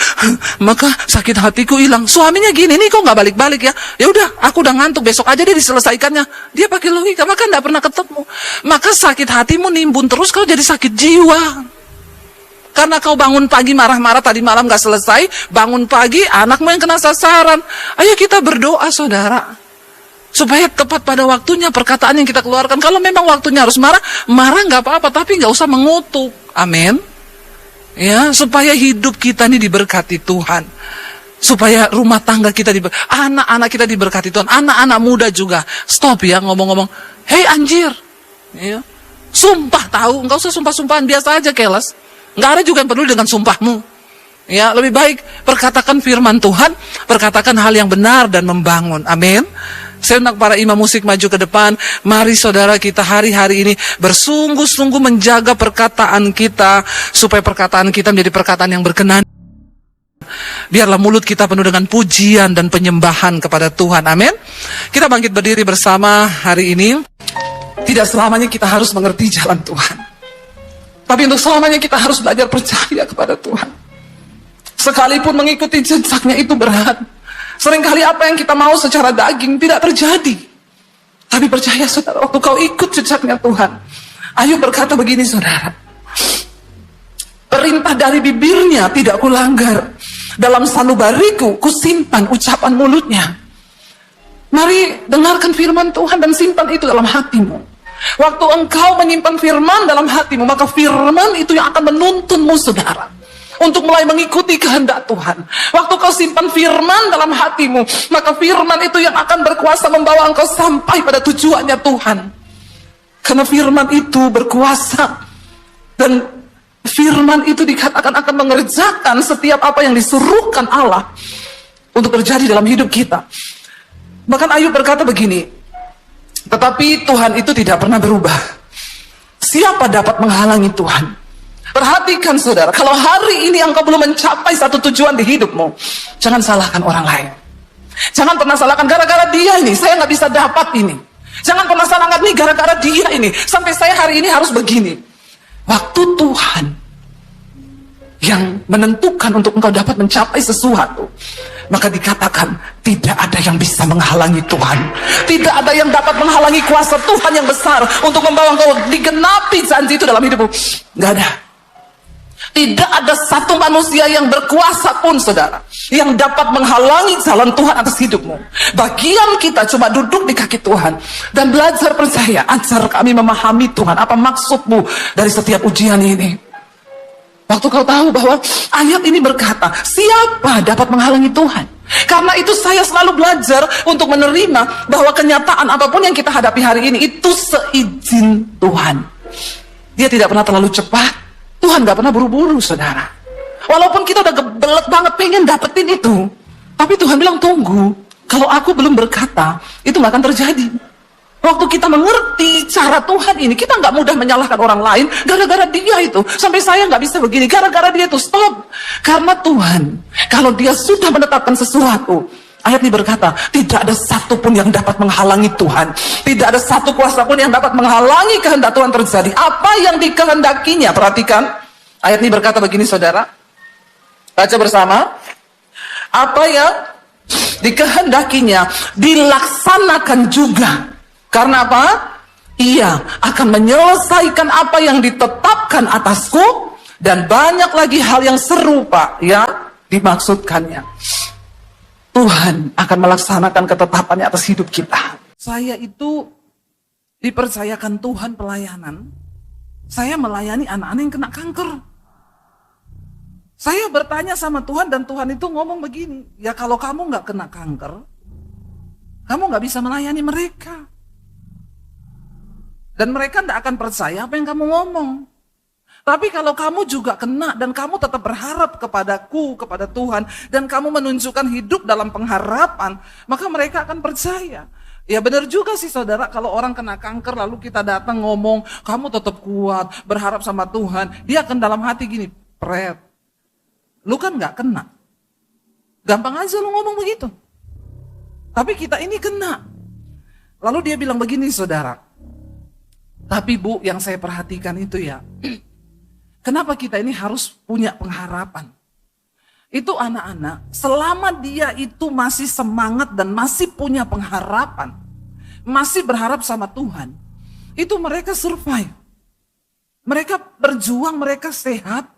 maka sakit hatiku hilang. Suaminya gini, nih kok nggak balik-balik ya? Ya udah, aku udah ngantuk, besok aja dia diselesaikannya. Dia pakai logika, maka nggak pernah ketemu. Maka sakit hatimu nimbun terus, kau jadi sakit jiwa. Karena kau bangun pagi marah-marah tadi malam nggak selesai, bangun pagi anakmu yang kena sasaran. Ayo kita berdoa, saudara, supaya tepat pada waktunya perkataan yang kita keluarkan. Kalau memang waktunya harus marah, marah nggak apa-apa, tapi nggak usah mengutuk. Amin. Ya, supaya hidup kita ini diberkati Tuhan. Supaya rumah tangga kita diberkati, anak-anak kita diberkati Tuhan. Anak-anak muda juga. Stop ya ngomong-ngomong, hei anjir, Ya. Sumpah tahu, enggak usah sumpah-sumpahan, biasa aja keles. Enggak ada juga yang peduli dengan sumpahmu. Ya, lebih baik perkatakan firman Tuhan, perkatakan hal yang benar dan membangun. Amin. Saya undang para imam musik maju ke depan. Mari saudara kita hari-hari ini bersungguh-sungguh menjaga perkataan kita, supaya perkataan kita menjadi perkataan yang berkenan. Biarlah mulut kita penuh dengan pujian dan penyembahan kepada Tuhan. Amin. Kita bangkit berdiri bersama hari ini. Tidak selamanya kita harus mengerti jalan Tuhan, tapi untuk selamanya kita harus belajar percaya kepada Tuhan. Sekalipun mengikuti jejaknya itu berat. Seringkali apa yang kita mau secara daging tidak terjadi. Tapi percaya saudara, waktu kau ikut jejaknya Tuhan. Ayub berkata begini saudara, perintah dari bibirnya tidak kulanggar, dalam sanubariku kusimpan ucapan mulutnya. Mari dengarkan firman Tuhan dan simpan itu dalam hatimu. Waktu engkau menyimpan firman dalam hatimu, maka firman itu yang akan menuntunmu saudara, untuk mulai mengikuti kehendak Tuhan. Waktu kau simpan firman dalam hatimu, maka firman itu yang akan berkuasa membawa engkau sampai pada tujuannya Tuhan. Karena firman itu berkuasa, dan firman itu dikatakan akan mengerjakan setiap apa yang disuruhkan Allah untuk terjadi dalam hidup kita. Bahkan Ayub berkata begini, tetapi Tuhan itu tidak pernah berubah. Siapa dapat menghalangi Tuhan? Perhatikan saudara, kalau hari ini engkau belum mencapai satu tujuan di hidupmu, jangan salahkan orang lain. Jangan pernah salahkan gara-gara dia ini, saya nggak bisa dapat ini. Jangan pernah salahkan nih gara-gara dia ini, sampai saya hari ini harus begini. Waktu Tuhan yang menentukan untuk engkau dapat mencapai sesuatu, maka dikatakan tidak ada yang bisa menghalangi Tuhan. Tidak ada yang dapat menghalangi kuasa Tuhan yang besar untuk membawa engkau digenapi janji itu dalam hidupmu. Nggak ada. Tidak ada satu manusia yang berkuasa pun saudara, yang dapat menghalangi jalan Tuhan atas hidupmu. Bagian kita cuma duduk di kaki Tuhan dan belajar percaya. Ajar kami memahami Tuhan, apa maksudmu dari setiap ujian ini. Waktu kau tahu bahwa ayat ini berkata, siapa dapat menghalangi Tuhan? Karena itu saya selalu belajar untuk menerima bahwa kenyataan apapun yang kita hadapi hari ini itu seizin Tuhan. Dia tidak pernah terlalu cepat. Tuhan gak pernah buru-buru saudara. Walaupun kita udah gebelet banget pengen dapetin itu, tapi Tuhan bilang tunggu. Kalau aku belum berkata, itu gak akan terjadi. Waktu kita mengerti cara Tuhan ini, kita nggak mudah menyalahkan orang lain gara-gara dia itu. Sampai saya nggak bisa begini, gara-gara dia itu. Stop. Karena Tuhan, kalau dia sudah menetapkan sesuatu, ayat ini berkata, tidak ada satu pun yang dapat menghalangi Tuhan. Tidak ada satu kuasa pun yang dapat menghalangi kehendak Tuhan terjadi. Apa yang dikehendakinya, perhatikan. Ayat ini berkata begini saudara. Baca bersama. Apa yang dikehendakinya dilaksanakan juga. Karena apa? Ia akan menyelesaikan apa yang ditetapkan atasku, dan banyak lagi hal yang serupa yang dimaksudkannya. Tuhan akan melaksanakan ketetapannya atas hidup kita. Saya itu dipercayakan Tuhan pelayanan. Saya melayani anak-anak yang kena kanker. Saya bertanya sama Tuhan dan Tuhan itu ngomong begini, ya kalau kamu nggak kena kanker, kamu nggak bisa melayani mereka. Dan mereka tidak akan percaya apa yang kamu ngomong. Tapi kalau kamu juga kena dan kamu tetap berharap kepadaku, kepada Tuhan, dan kamu menunjukkan hidup dalam pengharapan, maka mereka akan percaya. Ya benar juga sih saudara, kalau orang kena kanker lalu kita datang ngomong, kamu tetap kuat, berharap sama Tuhan, dia akan dalam hati gini, pret, lu kan gak kena. Gampang aja lu ngomong begitu. Tapi kita ini kena. Lalu dia bilang begini saudara, tapi Bu, yang saya perhatikan itu ya, kenapa kita ini harus punya pengharapan? Itu anak-anak, selama dia itu masih semangat dan masih punya pengharapan, masih berharap sama Tuhan, itu mereka survive. Mereka berjuang, mereka sehat.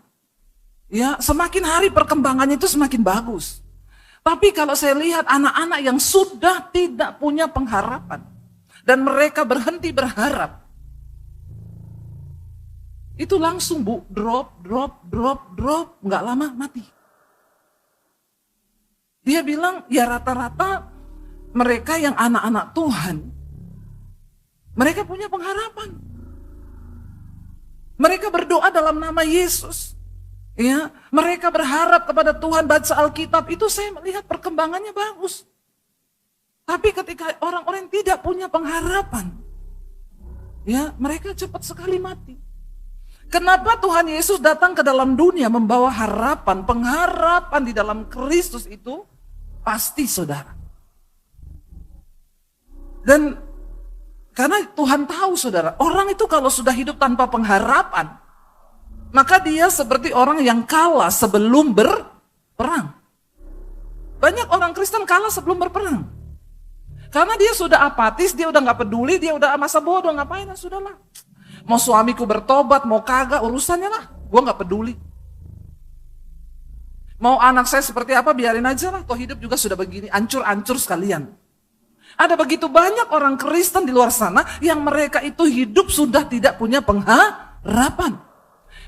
Ya, semakin hari perkembangannya itu semakin bagus. Tapi kalau saya lihat anak-anak yang sudah tidak punya pengharapan, dan mereka berhenti berharap, itu langsung Bu, drop, nggak lama mati. Dia bilang, ya rata-rata mereka yang anak-anak Tuhan, mereka punya pengharapan. Mereka berdoa dalam nama Yesus. Ya, mereka berharap kepada Tuhan, baca Alkitab. Itu saya melihat perkembangannya bagus. Tapi ketika orang-orang tidak punya pengharapan, ya, mereka cepat sekali mati. Kenapa Tuhan Yesus datang ke dalam dunia membawa harapan, pengharapan di dalam Kristus itu pasti, saudara. Dan karena Tuhan tahu, saudara, orang itu kalau sudah hidup tanpa pengharapan, maka dia seperti orang yang kalah sebelum berperang. Banyak orang Kristen kalah sebelum berperang. Karena dia sudah apatis, dia udah gak peduli, dia udah masa bodoh, ngapain, sudahlah. Mau suamiku bertobat, mau kagak, urusannya lah. Gue gak peduli. Mau anak saya seperti apa, biarin aja lah. Toh hidup juga sudah begini, ancur-ancur sekalian. Ada begitu banyak orang Kristen di luar sana yang mereka itu hidup sudah tidak punya pengharapan.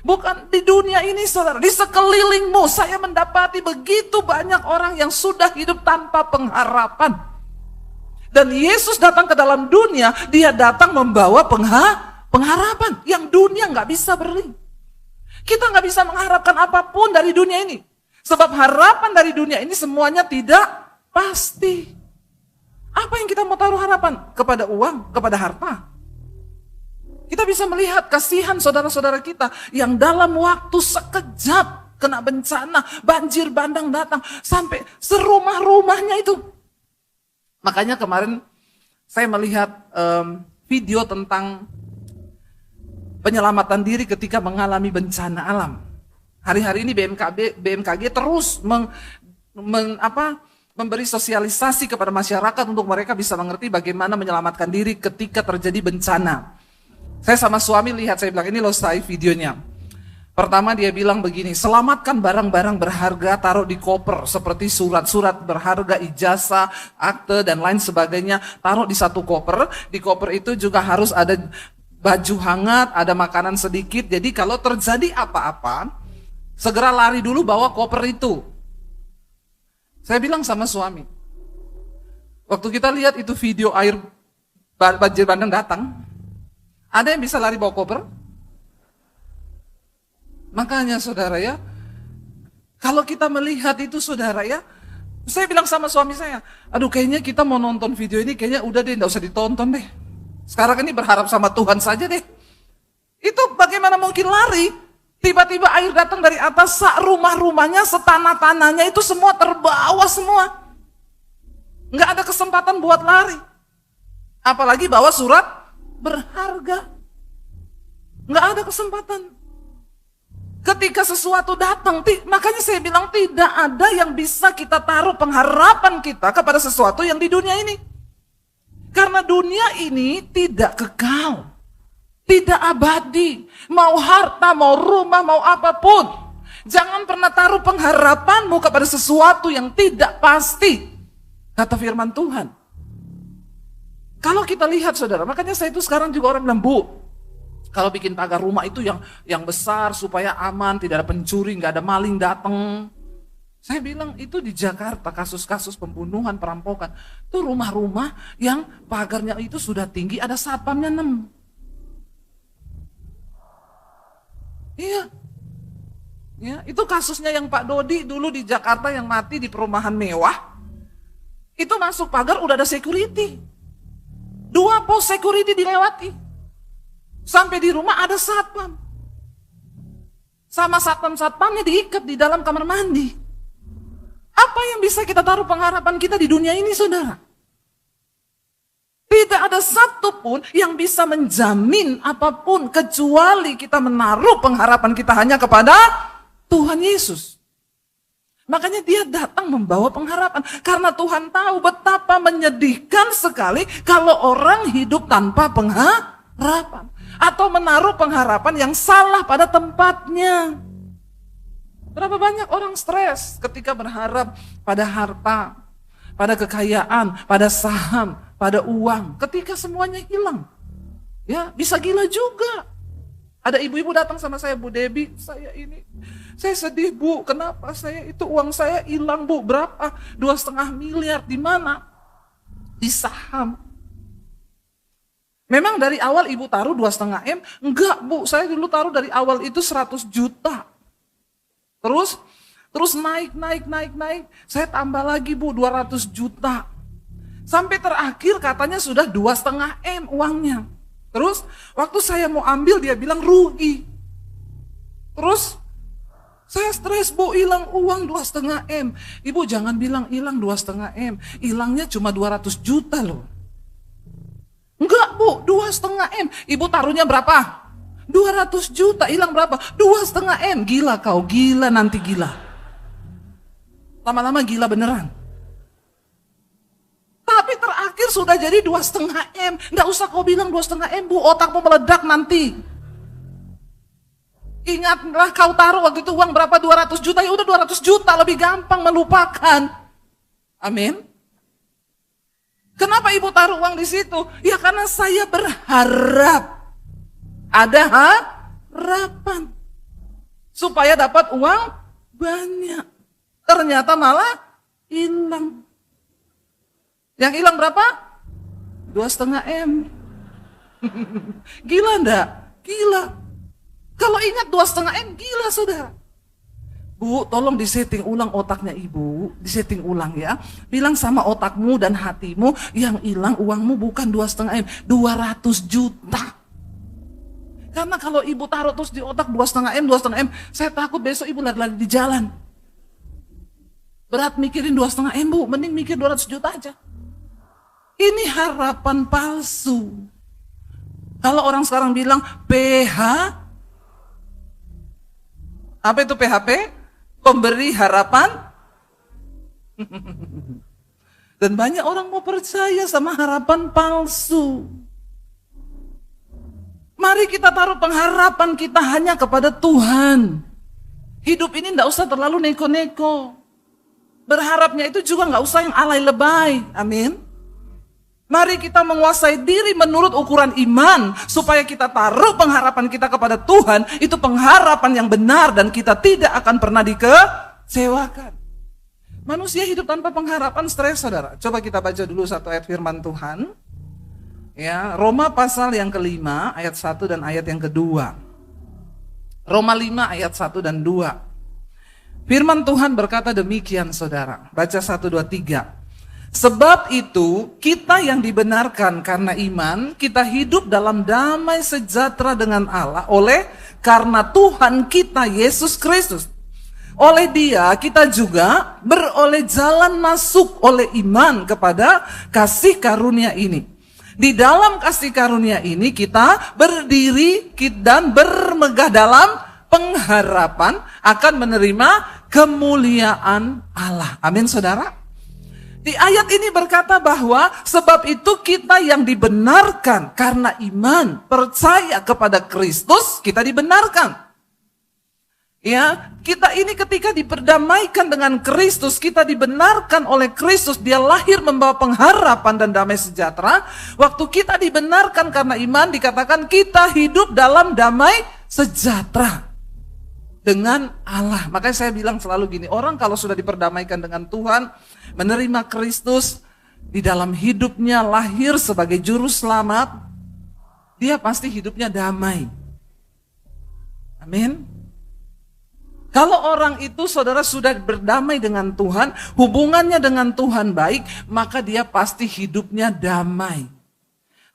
Bukan di dunia ini, saudara, di sekelilingmu saya mendapati begitu banyak orang yang sudah hidup tanpa pengharapan. Dan Yesus datang ke dalam dunia, dia datang membawa pengharapan yang dunia nggak bisa beri. Kita nggak bisa mengharapkan apapun dari dunia ini. Sebab harapan dari dunia ini semuanya tidak pasti. Apa yang kita mau taruh harapan? Kepada uang, kepada harta. Kita bisa melihat kasihan saudara-saudara kita yang dalam waktu sekejap kena bencana, banjir bandang datang, sampai serumah-rumahnya itu. Makanya kemarin saya melihat video tentang penyelamatan diri ketika mengalami bencana alam. Hari-hari ini BMKG terus memberi sosialisasi kepada masyarakat untuk mereka bisa mengerti bagaimana menyelamatkan diri ketika terjadi bencana. Saya sama suami lihat, saya bilang, ini loh saya videonya. Pertama dia bilang begini, selamatkan barang-barang berharga, taruh di koper seperti surat-surat berharga, ijazah, akte, dan lain sebagainya. Taruh di satu koper, di koper itu juga harus ada baju hangat, ada makanan sedikit. Jadi kalau terjadi apa-apa, segera lari dulu bawa koper itu. Saya bilang sama suami, waktu kita lihat itu video air banjir bandang datang, ada yang bisa lari bawa koper? Makanya saudara ya, kalau kita melihat itu saudara ya, saya bilang sama suami saya, aduh kayaknya kita mau nonton video ini, kayaknya udah deh, gak usah ditonton deh. Sekarang ini berharap sama Tuhan saja deh. Itu bagaimana mungkin lari? Tiba-tiba air datang dari atas, rumah-rumahnya, setanah-tanahnya itu semua terbawa semua. Nggak ada kesempatan buat lari. Apalagi bawa surat berharga. Nggak ada kesempatan. Ketika sesuatu datang, makanya saya bilang tidak ada yang bisa kita taruh pengharapan kita kepada sesuatu yang di dunia ini. Karena dunia ini tidak kekal, tidak abadi. Mau harta, mau rumah, mau apapun. Jangan pernah taruh pengharapanmu kepada sesuatu yang tidak pasti. Kata firman Tuhan. Kalau kita lihat saudara, makanya saya itu sekarang juga orang bilang, Bu, kalau bikin pagar rumah itu yang besar supaya aman, tidak ada pencuri, nggak ada maling datang. Saya bilang itu di Jakarta kasus-kasus pembunuhan, perampokan. Itu rumah-rumah yang pagarnya itu sudah tinggi, ada satpamnya 6. Iya. Ya, itu kasusnya yang Pak Dodi dulu di Jakarta yang mati di perumahan mewah. Itu masuk pagar udah ada security. 2 pos security dilewati. Sampai di rumah ada satpam. Sama satpam-satpamnya diikat di dalam kamar mandi. Apa yang bisa kita taruh pengharapan kita di dunia ini, saudara? Tidak ada satupun yang bisa menjamin apapun kecuali kita menaruh pengharapan kita hanya kepada Tuhan Yesus. Makanya dia datang membawa pengharapan. Karena Tuhan tahu betapa menyedihkan sekali kalau orang hidup tanpa pengharapan. Atau menaruh pengharapan yang salah pada tempatnya. Berapa banyak orang stres ketika berharap pada harta, pada kekayaan, pada saham, pada uang. Ketika semuanya hilang. Ya, bisa gila juga. Ada ibu-ibu datang sama saya, Bu Debbie, saya sedih Bu, kenapa uang saya hilang Bu, berapa? 2,5 miliar, di mana? Di saham. Memang dari awal ibu taruh 2,5 M? Enggak bu, saya dulu taruh dari awal itu 100 juta. Terus naik. Saya tambah lagi bu 200 juta. Sampai terakhir katanya sudah 2,5 M uangnya. Terus waktu saya mau ambil dia bilang rugi. Terus saya stres bu, hilang uang 2,5 M. Ibu jangan bilang hilang 2,5 M. Hilangnya cuma 200 juta loh. Enggak bu, 2,5 M. Ibu taruhnya berapa? 200 juta, hilang berapa? 2,5 M. Gila kau, gila nanti gila. Lama-lama gila beneran. Tapi terakhir sudah jadi 2,5 M. Nggak usah kau bilang 2,5 M bu, otakmu meledak nanti. Ingatlah kau taruh waktu itu uang berapa? 200 juta, ya udah 200 juta, lebih gampang melupakan. Amin. Kenapa ibu taruh uang di situ? Ya karena saya berharap ada harapan supaya dapat uang banyak. Ternyata malah hilang. Yang hilang berapa? 2,5 M. Gila enggak? Gila. Kalau ingat 2,5 M, gila saudara. Bu, tolong disetting ulang otaknya ibu, disetting ulang ya. Bilang sama otakmu dan hatimu, yang hilang uangmu bukan 2,5 M, 200 juta. Karena kalau ibu taruh terus di otak 2,5 M, saya takut besok ibu lari-lari di jalan. Berat mikirin 2,5 M bu, mending mikir 200 juta aja. Ini harapan palsu. Kalau orang sekarang bilang PH, apa itu PHP? Pemberi harapan. Dan banyak orang mau percaya sama harapan palsu. Mari kita taruh pengharapan kita hanya kepada Tuhan. Hidup ini tidak usah terlalu neko-neko. Berharapnya itu juga nggak usah yang alay lebay. Amin. Mari kita menguasai diri menurut ukuran iman. Supaya kita taruh pengharapan kita kepada Tuhan. Itu pengharapan yang benar dan kita tidak akan pernah dikecewakan. Manusia hidup tanpa pengharapan stres saudara. Coba kita baca dulu satu ayat firman Tuhan. Ya, Roma pasal yang kelima ayat 1 dan ayat yang kedua. Roma 5 ayat 1 dan 2. Firman Tuhan berkata demikian saudara. Baca 1, 2, 3. Sebab itu kita yang dibenarkan karena iman, kita hidup dalam damai sejahtera dengan Allah oleh karena Tuhan kita Yesus Kristus. Oleh Dia kita juga beroleh jalan masuk oleh iman kepada kasih karunia ini. Di dalam kasih karunia ini kita berdiri dan bermegah dalam pengharapan akan menerima kemuliaan Allah. Amin saudara. Di ayat ini berkata bahwa sebab itu kita yang dibenarkan karena iman, percaya kepada Kristus, kita dibenarkan. Ya, kita ini ketika diperdamaikan dengan Kristus, kita dibenarkan oleh Kristus, Dia lahir membawa pengharapan dan damai sejahtera. Waktu kita dibenarkan karena iman, dikatakan kita hidup dalam damai sejahtera dengan Allah. Makanya saya bilang selalu gini, orang kalau sudah diperdamaikan dengan Tuhan, menerima Kristus di dalam hidupnya, lahir sebagai juru selamat, dia pasti hidupnya damai. Amin. Kalau orang itu saudara sudah berdamai dengan Tuhan, hubungannya dengan Tuhan baik, maka dia pasti hidupnya damai.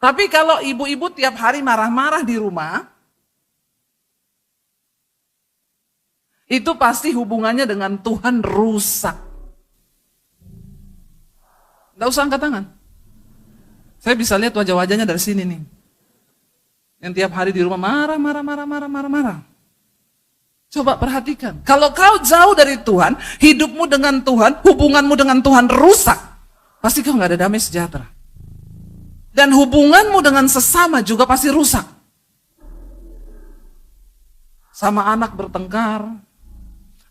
Tapi kalau ibu-ibu tiap hari marah-marah di rumah, itu pasti hubungannya dengan Tuhan rusak. Nggak usah angkat tangan. Saya bisa lihat wajah-wajahnya dari sini nih. Yang tiap hari di rumah marah. Coba perhatikan. Kalau kau jauh dari Tuhan, hidupmu dengan Tuhan, hubunganmu dengan Tuhan rusak. Pasti kau nggak ada damai sejahtera. Dan hubunganmu dengan sesama juga pasti rusak. Sama anak bertengkar,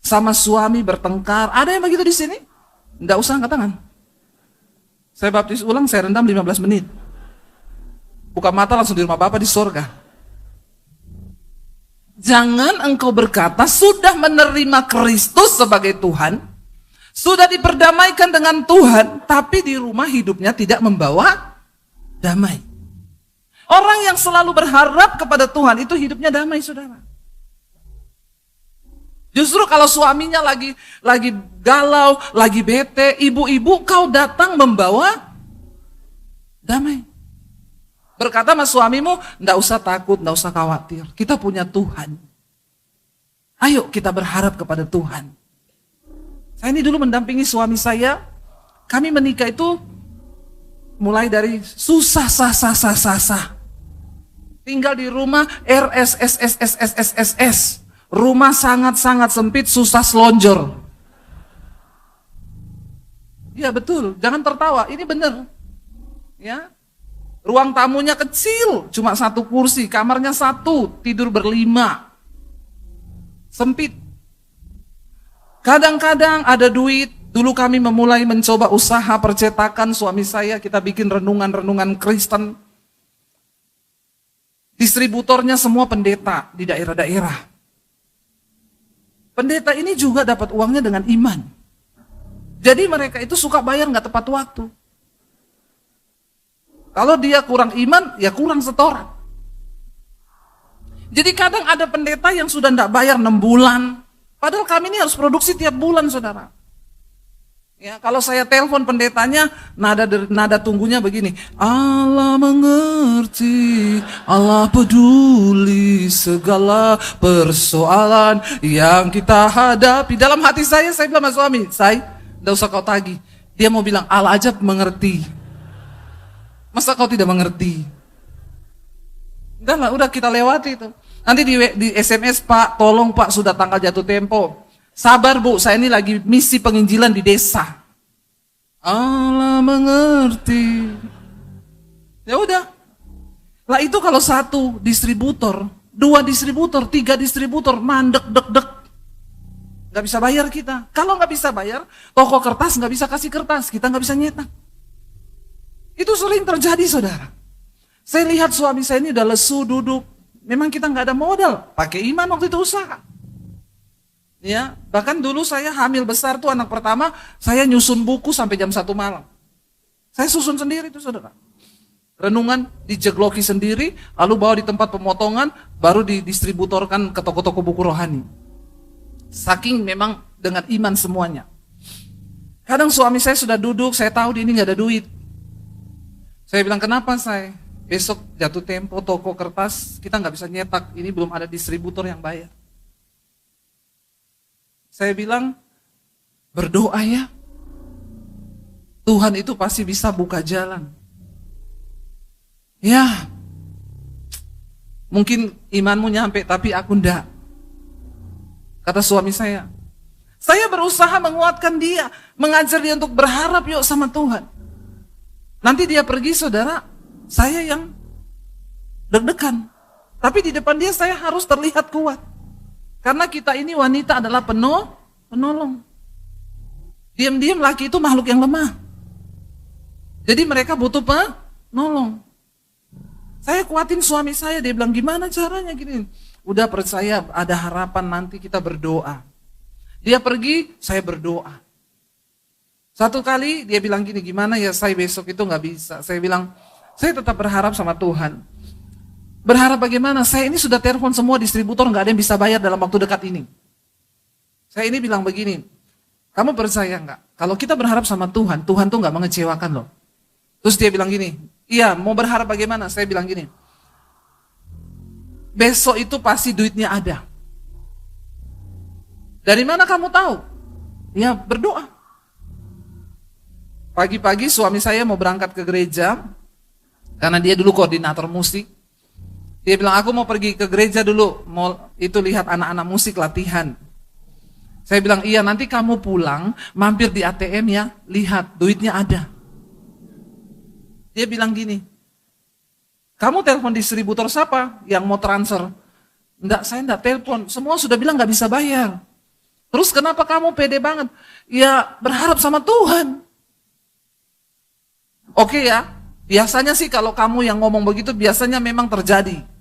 sama suami bertengkar. Ada yang begitu di sini? Nggak usah angkat tangan. Saya baptis ulang, saya rendam 15 menit. Buka mata langsung di rumah Bapa di sorga. Jangan engkau berkata sudah menerima Kristus sebagai Tuhan, sudah diperdamaikan dengan Tuhan, tapi di rumah hidupnya tidak membawa damai. Orang yang selalu berharap kepada Tuhan itu hidupnya damai, saudara. Justru kalau suaminya lagi galau, lagi bete, ibu-ibu kau datang membawa damai. Berkata sama suamimu, enggak usah takut, enggak usah khawatir. Kita punya Tuhan. Ayo kita berharap kepada Tuhan. Saya ini dulu mendampingi suami saya. Kami menikah itu mulai dari susah. Tinggal di rumah RSSSSSSS. Rumah sangat-sangat sempit, susah selonjor. Ya betul, jangan tertawa, ini benar. Ya, ruang tamunya kecil, cuma 1 kursi, kamarnya 1, tidur berlima. Sempit. Kadang-kadang ada duit, dulu kami memulai mencoba usaha percetakan, suami saya, kita bikin renungan-renungan Kristen. Distributornya semua pendeta di daerah-daerah. Pendeta ini juga dapat uangnya dengan iman. Jadi mereka itu suka bayar nggak tepat waktu. Kalau dia kurang iman, ya kurang setoran. Jadi kadang ada pendeta yang sudah nggak bayar 6 bulan. Padahal kami ini harus produksi tiap bulan, saudara. Ya, kalau saya telepon pendetanya, nada tunggunya begini. Allah mengerti, Allah peduli segala persoalan yang kita hadapi. Dalam hati saya bilang sama suami, enggak usah kau tagih. Dia mau bilang, Allah aja mengerti. Masa kau tidak mengerti? Udah kita lewati itu. Nanti di SMS, Pak, tolong Pak, sudah tanggal jatuh tempo. Sabar Bu, saya ini lagi misi penginjilan di desa. Allah mengerti. Ya udah. Lah itu kalau 1 distributor, 2 distributor, 3 distributor, mandek dek. Gak bisa bayar kita. Kalau gak bisa bayar, toko kertas gak bisa kasih kertas, kita gak bisa nyetak. Itu sering terjadi, saudara. Saya lihat suami saya ini udah lesu duduk. Memang kita gak ada modal, pakai iman waktu itu usaha. Ya, bahkan dulu saya hamil besar tuh anak pertama, saya nyusun buku sampai jam 1 malam. Saya susun sendiri tuh, saudara. Renungan dijegloki sendiri, lalu bawa di tempat pemotongan, baru didistributorkan ke toko-toko buku rohani. Saking memang dengan iman semuanya. Kadang suami saya sudah duduk, saya tahu dia ini gak ada duit. Saya bilang, kenapa saya? Besok jatuh tempo, toko kertas, kita gak bisa nyetak, ini belum ada distributor yang bayar. Saya bilang, berdoa ya. Tuhan itu pasti bisa buka jalan. Ya, mungkin imanmu nyampe, tapi aku enggak. Kata suami saya berusaha menguatkan dia, mengajar dia untuk berharap yuk sama Tuhan. Nanti dia pergi, saudara, saya yang deg-degan. Tapi di depan dia saya harus terlihat kuat. Karena kita ini wanita adalah penolong. Diam-diam laki itu makhluk yang lemah. Jadi mereka butuh penolong. Saya kuatin suami saya, dia bilang gimana caranya gini. Udah percaya ada harapan nanti kita berdoa. Dia pergi, saya berdoa. Satu kali dia bilang gini, gimana ya saya besok itu gak bisa. Saya bilang, saya tetap berharap sama Tuhan. Berharap bagaimana? Saya ini sudah telepon semua distributor, nggak ada yang bisa bayar dalam waktu dekat ini. Saya ini bilang begini, kamu percaya nggak? Kalau kita berharap sama Tuhan, Tuhan tuh nggak mengecewakan loh. Terus dia bilang gini, iya mau berharap bagaimana? Saya bilang gini, besok itu pasti duitnya ada. Dari mana kamu tahu? Ya berdoa. Pagi-pagi suami saya mau berangkat ke gereja, karena dia dulu koordinator musik. Dia bilang, aku mau pergi ke gereja dulu, mau itu lihat anak-anak musik latihan. Saya bilang, iya nanti kamu pulang, mampir di ATM ya, lihat duitnya ada. Dia bilang gini, kamu telepon distributor siapa yang mau transfer? Enggak, saya enggak telepon, semua sudah bilang enggak bisa bayar. Terus kenapa kamu pede banget? Ya berharap sama Tuhan. Oke ya, biasanya sih kalau kamu yang ngomong begitu biasanya memang terjadi.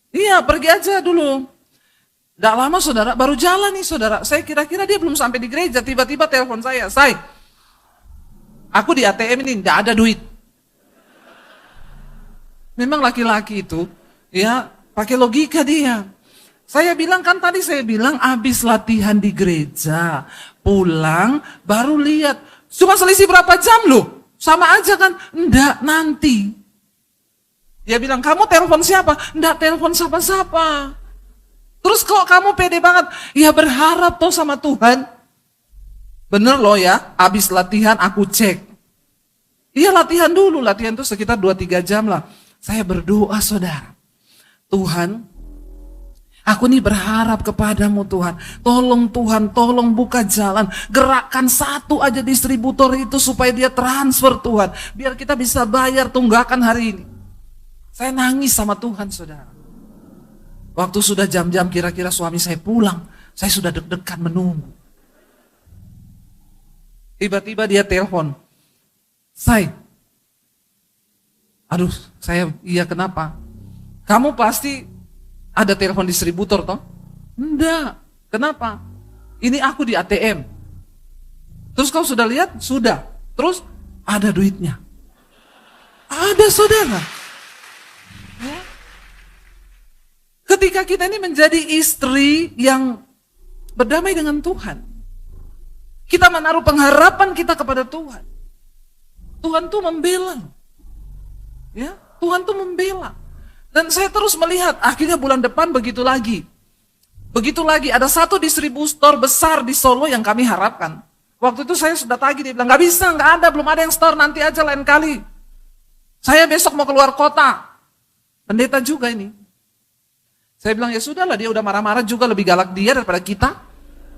Iya, pergi aja dulu. Nggak lama saudara, baru jalan nih saudara. Saya kira-kira dia belum sampai di gereja, tiba-tiba telepon saya. Aku di ATM ini nggak ada duit. Memang laki-laki itu, ya pakai logika dia. Saya bilang kan tadi habis latihan di gereja, pulang baru lihat. Cuma selisih berapa jam loh? Sama aja kan? Enggak, nanti. Dia bilang, kamu telepon siapa? Enggak telepon siapa-siapa. Terus kok kamu pede banget? Ya berharap toh sama Tuhan. Bener loh ya, habis latihan aku cek. Iya latihan dulu, latihan tuh sekitar 2-3 jam lah. Saya berdoa saudara. Tuhan, aku nih berharap kepadamu Tuhan. Tuhan, tolong buka jalan. Gerakkan satu aja distributor itu supaya dia transfer Tuhan. Biar kita bisa bayar tunggakan hari ini. Saya nangis sama Tuhan saudara. Waktu sudah jam-jam kira-kira suami saya pulang. Saya sudah deg-degan menunggu. Tiba-tiba dia telepon. Aduh, iya kenapa? Kamu pasti ada telepon distributor toh? Enggak. Kenapa? Ini aku di ATM. Terus kau sudah lihat? Sudah. Terus ada duitnya. Ada saudara. Ya. Ketika kita ini menjadi istri yang berdamai dengan Tuhan. Kita menaruh pengharapan kita kepada Tuhan. Tuhan tuh membela. Ya, Tuhan tuh membela. Dan saya terus melihat, akhirnya bulan depan begitu lagi. Begitu lagi, ada satu distributor besar di Solo yang kami harapkan. Waktu itu saya sudah tagih, dia bilang, nggak bisa, nggak ada, belum ada yang store, nanti aja lain kali. Saya besok mau keluar kota. Pendeta juga ini. Saya bilang, ya sudahlah, dia udah marah-marah juga, lebih galak dia daripada kita.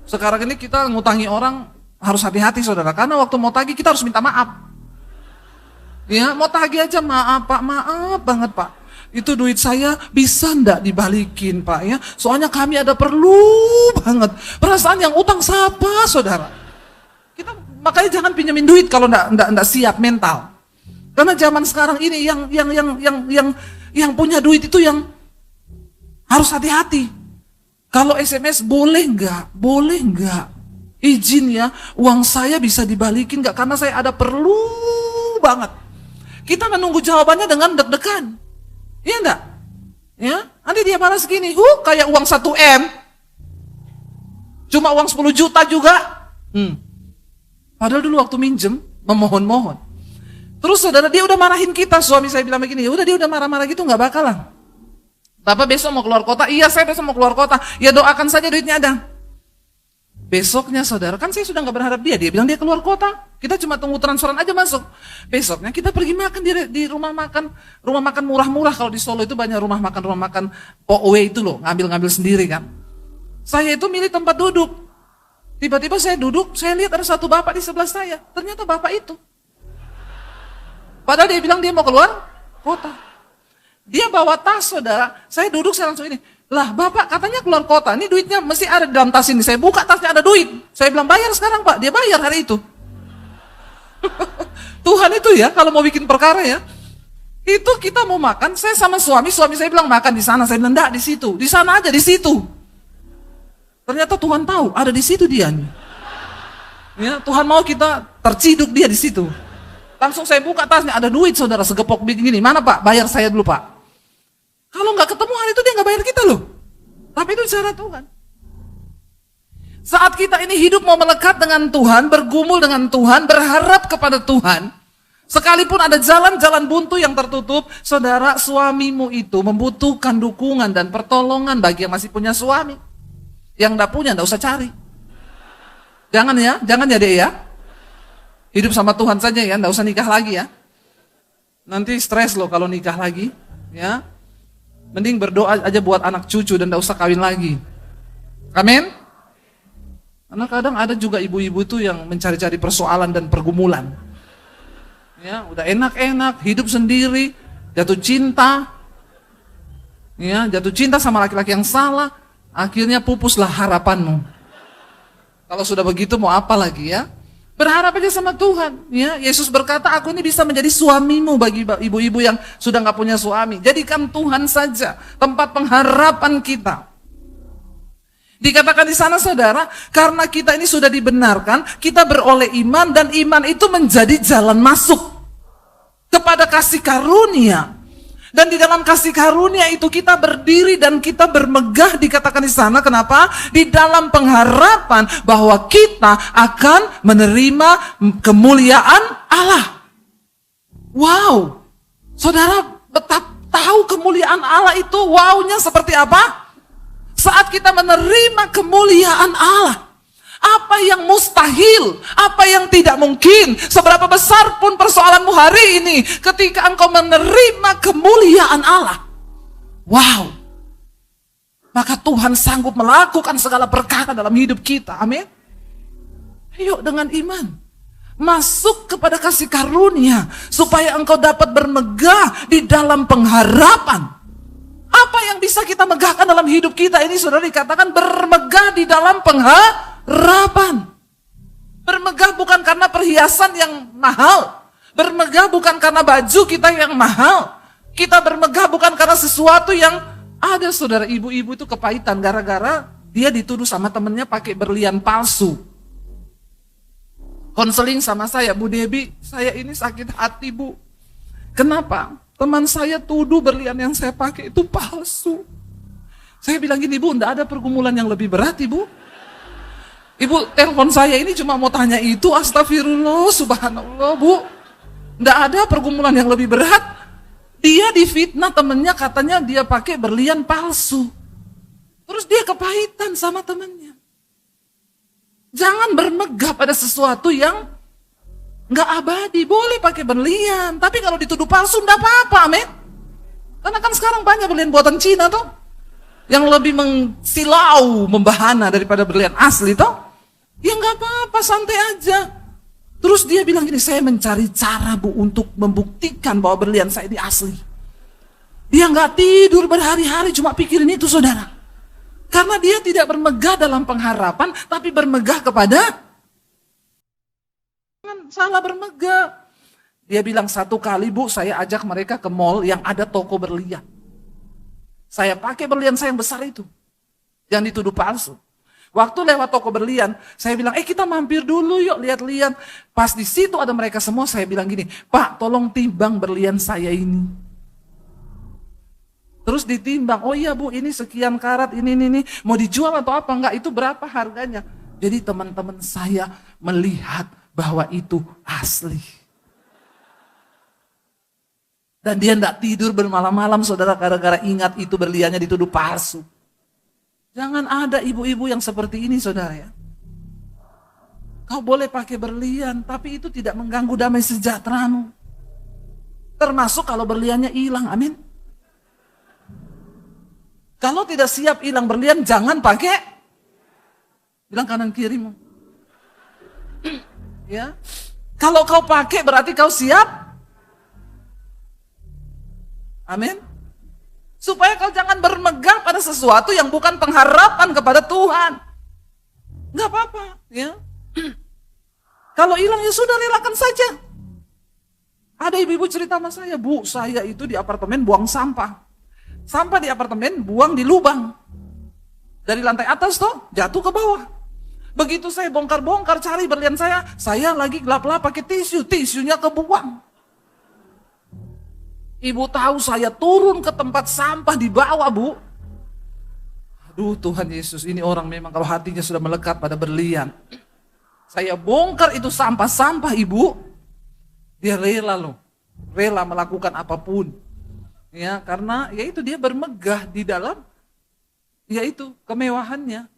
Sekarang ini kita ngutangi orang, harus hati-hati saudara, karena waktu mau tagih kita harus minta maaf. Ya, mau tagih aja, maaf banget Pak. Itu duit saya bisa ndak dibalikin Pak ya? Soalnya kami ada perlu banget. Perasaan yang utang siapa saudara? Kita makanya jangan pinjemin duit kalau ndak siap mental. Karena zaman sekarang ini yang punya duit itu yang harus hati-hati. Kalau SMS boleh nggak? Izin ya, uang saya bisa dibalikin nggak? Karena saya ada perlu banget. Kita menunggu jawabannya dengan deg-degan. Iya enggak? Ya, nanti dia balas gini, kayak uang 1M. Cuma uang 10 juta juga. Padahal dulu waktu minjem, memohon-mohon. Terus saudara, dia udah marahin kita, suami saya bilang begini, udah dia udah marah-marah gitu, nggak bakalan. Bapak besok mau keluar kota? Iya, saya besok mau keluar kota. Ya doakan saja duitnya ada. Besoknya saudara, kan saya sudah nggak berharap dia bilang dia keluar kota. Kita cuma tunggu transferan aja masuk. Besoknya kita pergi makan di rumah makan murah-murah. Kalau di Solo itu banyak rumah makan POW itu loh, ngambil sendiri kan. Saya itu milih tempat duduk. Tiba-tiba saya duduk, saya lihat ada satu bapak di sebelah saya. Ternyata bapak itu. Padahal dia bilang dia mau keluar kota. Dia bawa tas saudara, saya duduk saya langsung ini. Lah bapak katanya keluar kota, ini duitnya mesti ada di dalam tas ini. Saya buka tasnya ada duit. Saya bilang bayar sekarang Pak, dia bayar hari itu. Tuhan itu ya, kalau mau bikin perkara ya. Itu kita mau makan, saya sama suami saya bilang makan di sana. Saya bilang enggak di situ, di sana aja di situ. Ternyata Tuhan tahu, ada di situ dia. Ya, Tuhan mau kita terciduk dia di situ. Langsung saya buka tasnya, ada duit saudara segepok begini. Mana Pak? Bayar saya dulu Pak. Kalau nggak ketemu hari itu dia nggak bayar kita loh. Tapi itu cara Tuhan. Saat kita ini hidup mau melekat dengan Tuhan, bergumul dengan Tuhan, berharap kepada Tuhan, sekalipun ada jalan-jalan buntu yang tertutup, saudara suamimu itu membutuhkan dukungan dan pertolongan bagi yang masih punya suami. Yang nggak punya nggak usah cari. Jangan ya deh ya. Hidup sama Tuhan saja ya, nggak usah nikah lagi ya. Nanti stres loh kalau nikah lagi, ya. Mending berdoa aja buat anak cucu dan gak usah kawin lagi. Amin? Karena kadang ada juga ibu-ibu tuh yang mencari-cari persoalan dan pergumulan. Ya, udah enak-enak, hidup sendiri, jatuh cinta. Ya, jatuh cinta sama laki-laki yang salah, akhirnya pupuslah harapanmu. Kalau sudah begitu mau apa lagi ya? Berharap aja sama Tuhan. Ya, Yesus berkata, aku ini bisa menjadi suamimu bagi ibu-ibu yang sudah nggak punya suami. Jadikan Tuhan saja tempat pengharapan kita. Dikatakan di sana saudara, karena kita ini sudah dibenarkan, kita beroleh iman dan iman itu menjadi jalan masuk kepada kasih karunia. Dan di dalam kasih karunia itu kita berdiri dan kita bermegah, dikatakan di sana. Kenapa? Di dalam pengharapan bahwa kita akan menerima kemuliaan Allah. Wow, saudara tahu kemuliaan Allah itu wow-nya seperti apa? Saat kita menerima kemuliaan Allah, apa yang mustahil, apa yang tidak mungkin, seberapa besar pun persoalanmu hari ini, ketika engkau menerima kemuliaan Allah, wow, maka Tuhan sanggup melakukan segala perkara dalam hidup kita. Amin. Ayo dengan iman masuk kepada kasih karunia, supaya engkau dapat bermegah di dalam pengharapan. Apa yang bisa kita megahkan dalam hidup kita ini, saudara, dikatakan bermegah di dalam pengharapan. Bermegah bukan karena perhiasan yang mahal. Bermegah bukan karena baju kita yang mahal. Kita bermegah bukan karena sesuatu yang ada, saudara. Ibu-ibu itu kepahitan gara-gara dia dituduh sama temennya pakai berlian palsu. Konseling sama saya, Bu Debi, saya ini sakit hati, Bu. Kenapa? Teman saya tuduh berlian yang saya pakai itu palsu. Saya bilang gini, Bu, enggak ada pergumulan yang lebih berat, Ibu. Ibu telepon saya ini cuma mau tanya itu, astagfirullah, subhanallah, Bu. Enggak ada pergumulan yang lebih berat. Dia difitnah temennya, katanya dia pakai berlian palsu. Terus dia kepahitan sama temennya. Jangan bermegah pada sesuatu yang nggak abadi. Boleh pakai berlian, tapi kalau dituduh palsu nggak apa-apa, amin. Karena kan sekarang banyak berlian buatan Cina tuh, yang lebih mensilau, membahana daripada berlian asli tuh. Ya nggak apa-apa, santai aja. Terus dia bilang gini, saya mencari cara, Bu, untuk membuktikan bahwa berlian saya ini asli. Dia nggak tidur berhari-hari cuma pikirin itu, saudara. Karena dia tidak bermegah dalam pengharapan, tapi bermegah kepada, jangan salah bermegah. Dia bilang satu kali, Bu, saya ajak mereka ke mall yang ada toko berlian. Saya pakai berlian saya yang besar itu, yang dituduh palsu. Waktu lewat toko berlian, saya bilang, kita mampir dulu yuk, lihat-lihat. Pas di situ ada mereka semua, saya bilang gini, Pak, tolong timbang berlian saya ini. Terus ditimbang, oh iya, Bu, ini sekian karat, ini, mau dijual atau apa? Enggak, itu berapa harganya? Jadi teman-teman saya melihat bahwa itu asli. Dan dia enggak tidur bermalam-malam, saudara, gara-gara ingat itu berliannya dituduh palsu. Jangan ada ibu-ibu yang seperti ini, saudara, ya. Kau boleh pakai berlian, tapi itu tidak mengganggu damai sejahteramu. Termasuk kalau berliannya hilang, amin. Kalau tidak siap hilang berlian, jangan pakai. Bilang kanan kirimu. Ya. Kalau kau pakai berarti kau siap. Amin. Supaya kau jangan bermegah pada sesuatu yang bukan pengharapan kepada Tuhan. Enggak apa-apa, ya. Kalau hilang ya sudah, relakan saja. Ada ibu-ibu cerita sama saya, Bu, saya itu di apartemen buang sampah. Sampah di apartemen buang di lubang. Dari lantai atas tuh jatuh ke bawah. Begitu saya bongkar-bongkar cari berlian saya lagi gelap-gelap pakai tisu, tisunya kebuang. Ibu tahu saya turun ke tempat sampah di bawah, Bu. Aduh, Tuhan Yesus, ini orang memang kalau hatinya sudah melekat pada berlian. Saya bongkar itu sampah-sampah, Ibu. Dia rela loh. Rela melakukan apapun. Ya, karena yaitu dia bermegah di dalam yaitu kemewahannya.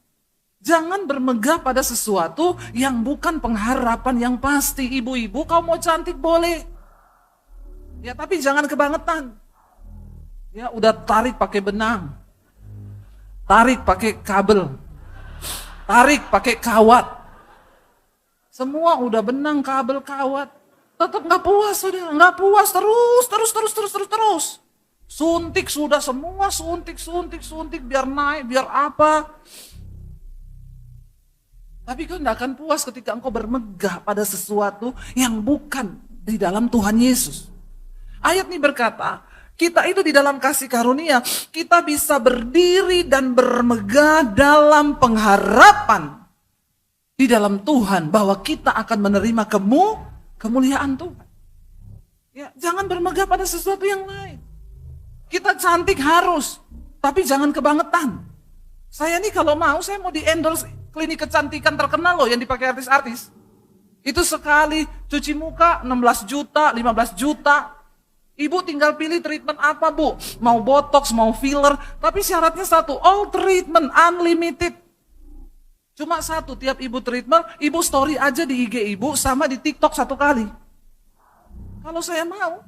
Jangan bermegah pada sesuatu yang bukan pengharapan yang pasti. Ibu-ibu, kau mau cantik boleh. Ya, tapi jangan kebangetan. Ya, udah tarik pakai benang. Tarik pakai kabel. Tarik pakai kawat. Semua udah benang, kabel, kawat. Tetap nggak puas, saudara. Nggak puas, terus. Suntik sudah semua, suntik, biar naik, biar apa. Tapi kau tidak akan puas ketika engkau bermegah pada sesuatu yang bukan di dalam Tuhan Yesus. Ayat ini berkata, kita itu di dalam kasih karunia, kita bisa berdiri dan bermegah dalam pengharapan di dalam Tuhan, bahwa kita akan menerima kemuliaan Tuhan. Ya, jangan bermegah pada sesuatu yang lain. Kita cantik harus, tapi jangan kebangetan. Saya nih kalau mau, saya mau di-endorse klinik kecantikan terkenal loh yang dipakai artis-artis. Itu sekali cuci muka 16 juta, 15 juta. Ibu tinggal pilih treatment apa, Bu? Mau botox, mau filler, tapi syaratnya satu, all treatment unlimited. Cuma satu, tiap ibu treatment, ibu story aja di IG ibu sama di TikTok 1 kali. Kalau saya mau,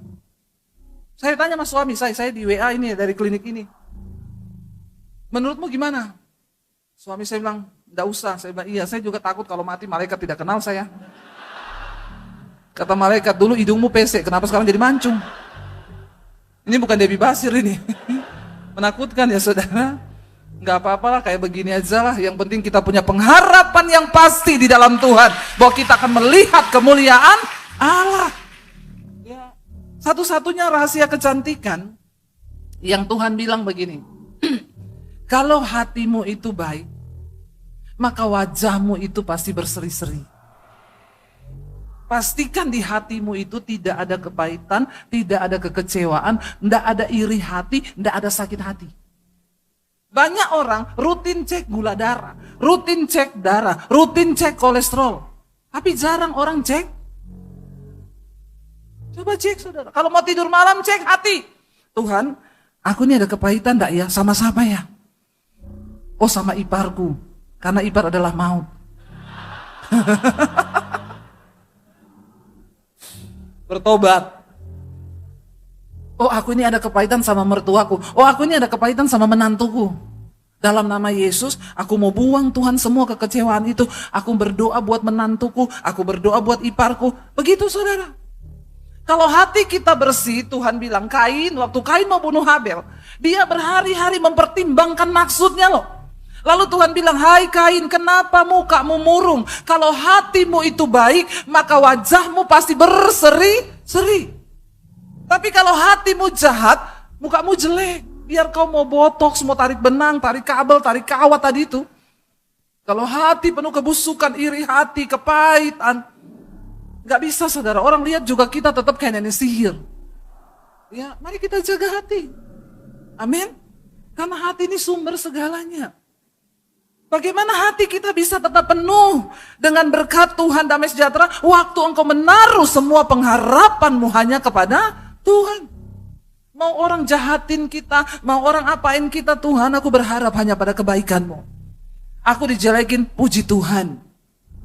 saya tanya sama suami saya di WA ini dari klinik ini. Menurutmu gimana? Suami saya bilang, enggak usah. Saya bilang, iya, saya juga takut kalau mati malaikat tidak kenal saya. Kata malaikat, dulu hidungmu pesek, kenapa sekarang jadi mancung? Ini bukan Debbie Basir ini. Menakutkan ya saudara. Enggak apa-apalah, kayak begini aja lah. Yang penting kita punya pengharapan yang pasti di dalam Tuhan. Bahwa kita akan melihat kemuliaan Allah. Ya, satu-satunya rahasia kecantikan yang Tuhan bilang begini. Kalau hatimu itu baik, maka wajahmu itu pasti berseri-seri. Pastikan di hatimu itu tidak ada kepahitan, tidak ada kekecewaan, tidak ada iri hati, tidak ada sakit hati. Banyak orang rutin cek gula darah, rutin cek darah, rutin cek kolesterol. Tapi jarang orang cek. Coba cek saudara, kalau mau tidur malam cek hati. Tuhan, aku ini ada kepahitan enggak ya? Sama-sama ya? Oh sama iparku, karena ipar adalah maut. Bertobat. Oh aku ini ada kepahitan sama mertuaku. Oh aku ini ada kepahitan sama menantuku. Dalam nama Yesus, aku mau buang Tuhan semua kekecewaan itu. Aku berdoa buat menantuku, aku berdoa buat iparku. Begitu saudara. Kalau hati kita bersih, Tuhan bilang Kain, waktu Kain mau bunuh Habel, dia berhari-hari mempertimbangkan maksudnya loh. Lalu Tuhan bilang, hai Kain, kenapa mukamu murung? Kalau hatimu itu baik, maka wajahmu pasti berseri-seri. Tapi kalau hatimu jahat, mukamu jelek. Biar kau mau botox, mau tarik benang, tarik kabel, tarik kawat tadi itu. Kalau hati penuh kebusukan, iri hati, kepahitan, gak bisa saudara. Orang lihat juga kita tetap kayak nenek sihir. Ya, mari kita jaga hati. Amin. Karena hati ini sumber segalanya. Bagaimana hati kita bisa tetap penuh dengan berkat Tuhan damai sejahtera waktu engkau menaruh semua pengharapanmu hanya kepada Tuhan. Mau orang jahatin kita, mau orang apain kita, Tuhan aku berharap hanya pada kebaikanmu. Aku dijelekin, puji Tuhan.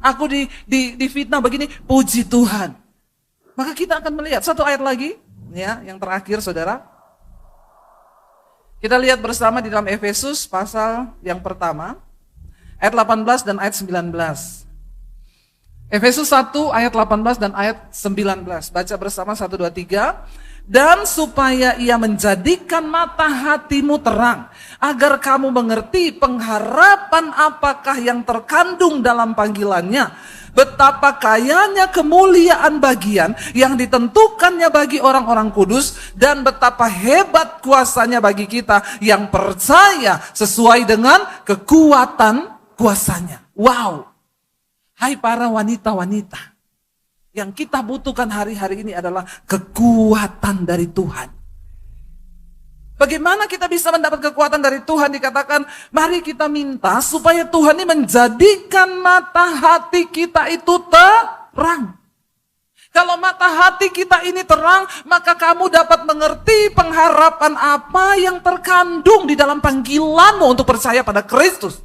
Aku difitnah begini, puji Tuhan. Maka kita akan melihat satu ayat lagi, ya, yang terakhir saudara. Kita lihat bersama di dalam Efesus pasal yang pertama. Ayat 18 dan ayat 19. Efesus 1 ayat 18 dan ayat 19. Baca bersama 1, 2, 3. Dan supaya ia menjadikan mata hatimu terang, agar kamu mengerti pengharapan apakah yang terkandung dalam panggilannya, betapa kayanya kemuliaan bagian yang ditentukannya bagi orang-orang kudus, dan betapa hebat kuasanya bagi kita yang percaya sesuai dengan kekuatan kuasanya. Wow. Hai para wanita-wanita, yang kita butuhkan hari-hari ini adalah kekuatan dari Tuhan. Bagaimana kita bisa mendapat kekuatan dari Tuhan? Dikatakan, mari kita minta supaya Tuhan ini menjadikan mata hati kita itu terang. Kalau mata hati kita ini terang, maka kamu dapat mengerti pengharapan apa yang terkandung di dalam panggilanmu untuk percaya pada Kristus.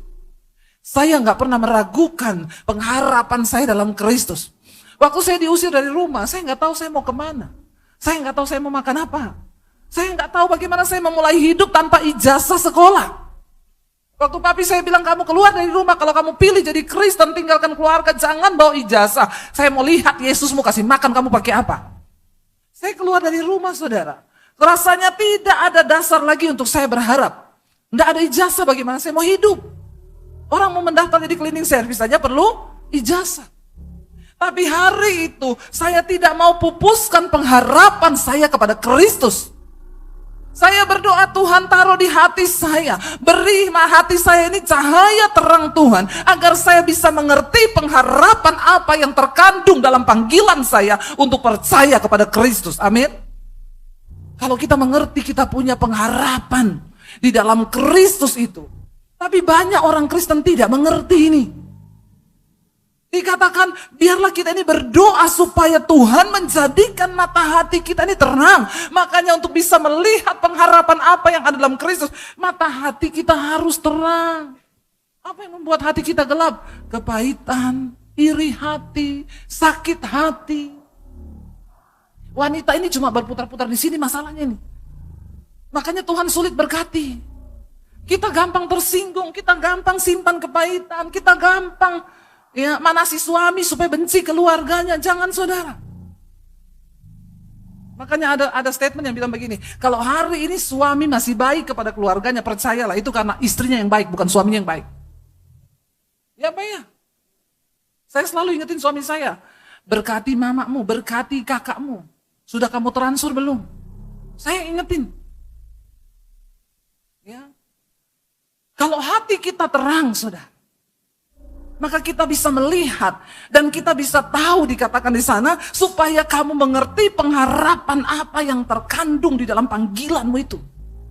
Saya nggak pernah meragukan pengharapan saya dalam Kristus. Waktu saya diusir dari rumah, saya nggak tahu saya mau kemana. Saya nggak tahu saya mau makan apa. Saya nggak tahu bagaimana saya memulai hidup tanpa ijazah sekolah. Waktu papi saya bilang, kamu keluar dari rumah, kalau kamu pilih jadi Kristen, tinggalkan keluarga, jangan bawa ijazah. Saya mau lihat Yesusmu kasih makan, kamu pakai apa? Saya keluar dari rumah saudara. Rasanya tidak ada dasar lagi untuk saya berharap. Nggak ada ijazah, bagaimana saya mau hidup. Orang mau mendaftar jadi cleaning service saja perlu ijazah. Tapi hari itu saya tidak mau pupuskan pengharapan saya kepada Kristus. Saya berdoa, Tuhan taruh di hati saya, beri hati saya ini cahaya terang Tuhan, agar saya bisa mengerti pengharapan apa yang terkandung dalam panggilan saya untuk percaya kepada Kristus. Amin. Kalau kita mengerti kita punya pengharapan di dalam Kristus itu. Tapi banyak orang Kristen tidak mengerti ini. Dikatakan, biarlah kita ini berdoa supaya Tuhan menjadikan mata hati kita ini terang. Makanya untuk bisa melihat pengharapan apa yang ada dalam Kristus, mata hati kita harus terang. Apa yang membuat hati kita gelap? Kepahitan, iri hati, sakit hati. Wanita ini cuma berputar-putar di sini masalahnya ini. Makanya Tuhan sulit berkati. Kita gampang tersinggung, kita gampang simpan kepahitan, kita gampang manasi suami supaya benci keluarganya. Jangan saudara. Makanya ada statement yang bilang begini, kalau hari ini suami masih baik kepada keluarganya, percayalah itu karena istrinya yang baik, bukan suaminya yang baik. Ya Pak ya. Saya selalu ingetin suami saya, berkati mamamu, berkati kakakmu. Sudah kamu transfer belum? Saya ingetin. Ya. Kalau hati kita terang, saudara, maka kita bisa melihat dan kita bisa tahu dikatakan di sana supaya kamu mengerti pengharapan apa yang terkandung di dalam panggilanmu itu.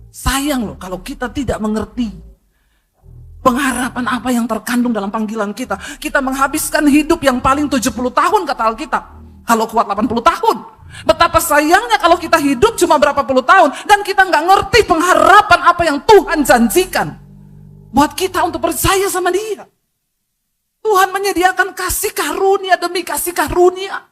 Sayang loh kalau kita tidak mengerti pengharapan apa yang terkandung dalam panggilan kita. Kita menghabiskan hidup yang paling 70 tahun kata Alkitab. Kalau kuat 80 tahun. Betapa sayangnya kalau kita hidup cuma berapa puluh tahun dan kita nggak ngerti pengharapan apa yang Tuhan janjikan buat kita untuk percaya sama Dia. Tuhan menyediakan kasih karunia demi kasih karunia.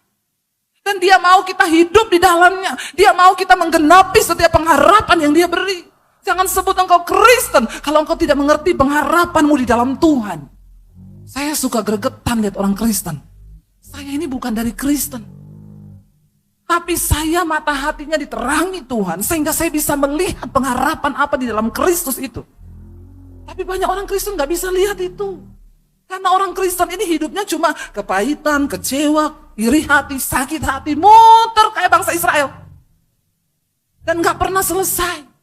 Dan Dia mau kita hidup di dalamnya. Dia mau kita menggenapi setiap pengharapan yang Dia beri. Jangan sebut engkau Kristen kalau engkau tidak mengerti pengharapanmu di dalam Tuhan. Saya suka gregetan lihat orang Kristen. Saya ini bukan dari Kristen. Tapi saya mata hatinya diterangi Tuhan sehingga saya bisa melihat pengharapan apa di dalam Kristus itu. Tapi banyak orang Kristen gak bisa lihat itu. Karena orang Kristen ini hidupnya cuma kepahitan, kecewa, iri hati, sakit hati, muter kayak bangsa Israel. Dan gak pernah selesai.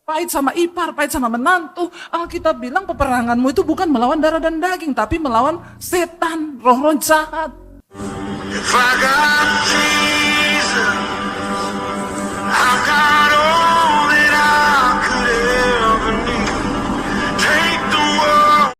Pahit sama ipar, pahit sama menantu. Alkitab bilang peperanganmu itu bukan melawan darah dan daging, tapi melawan setan, roh-roh jahat.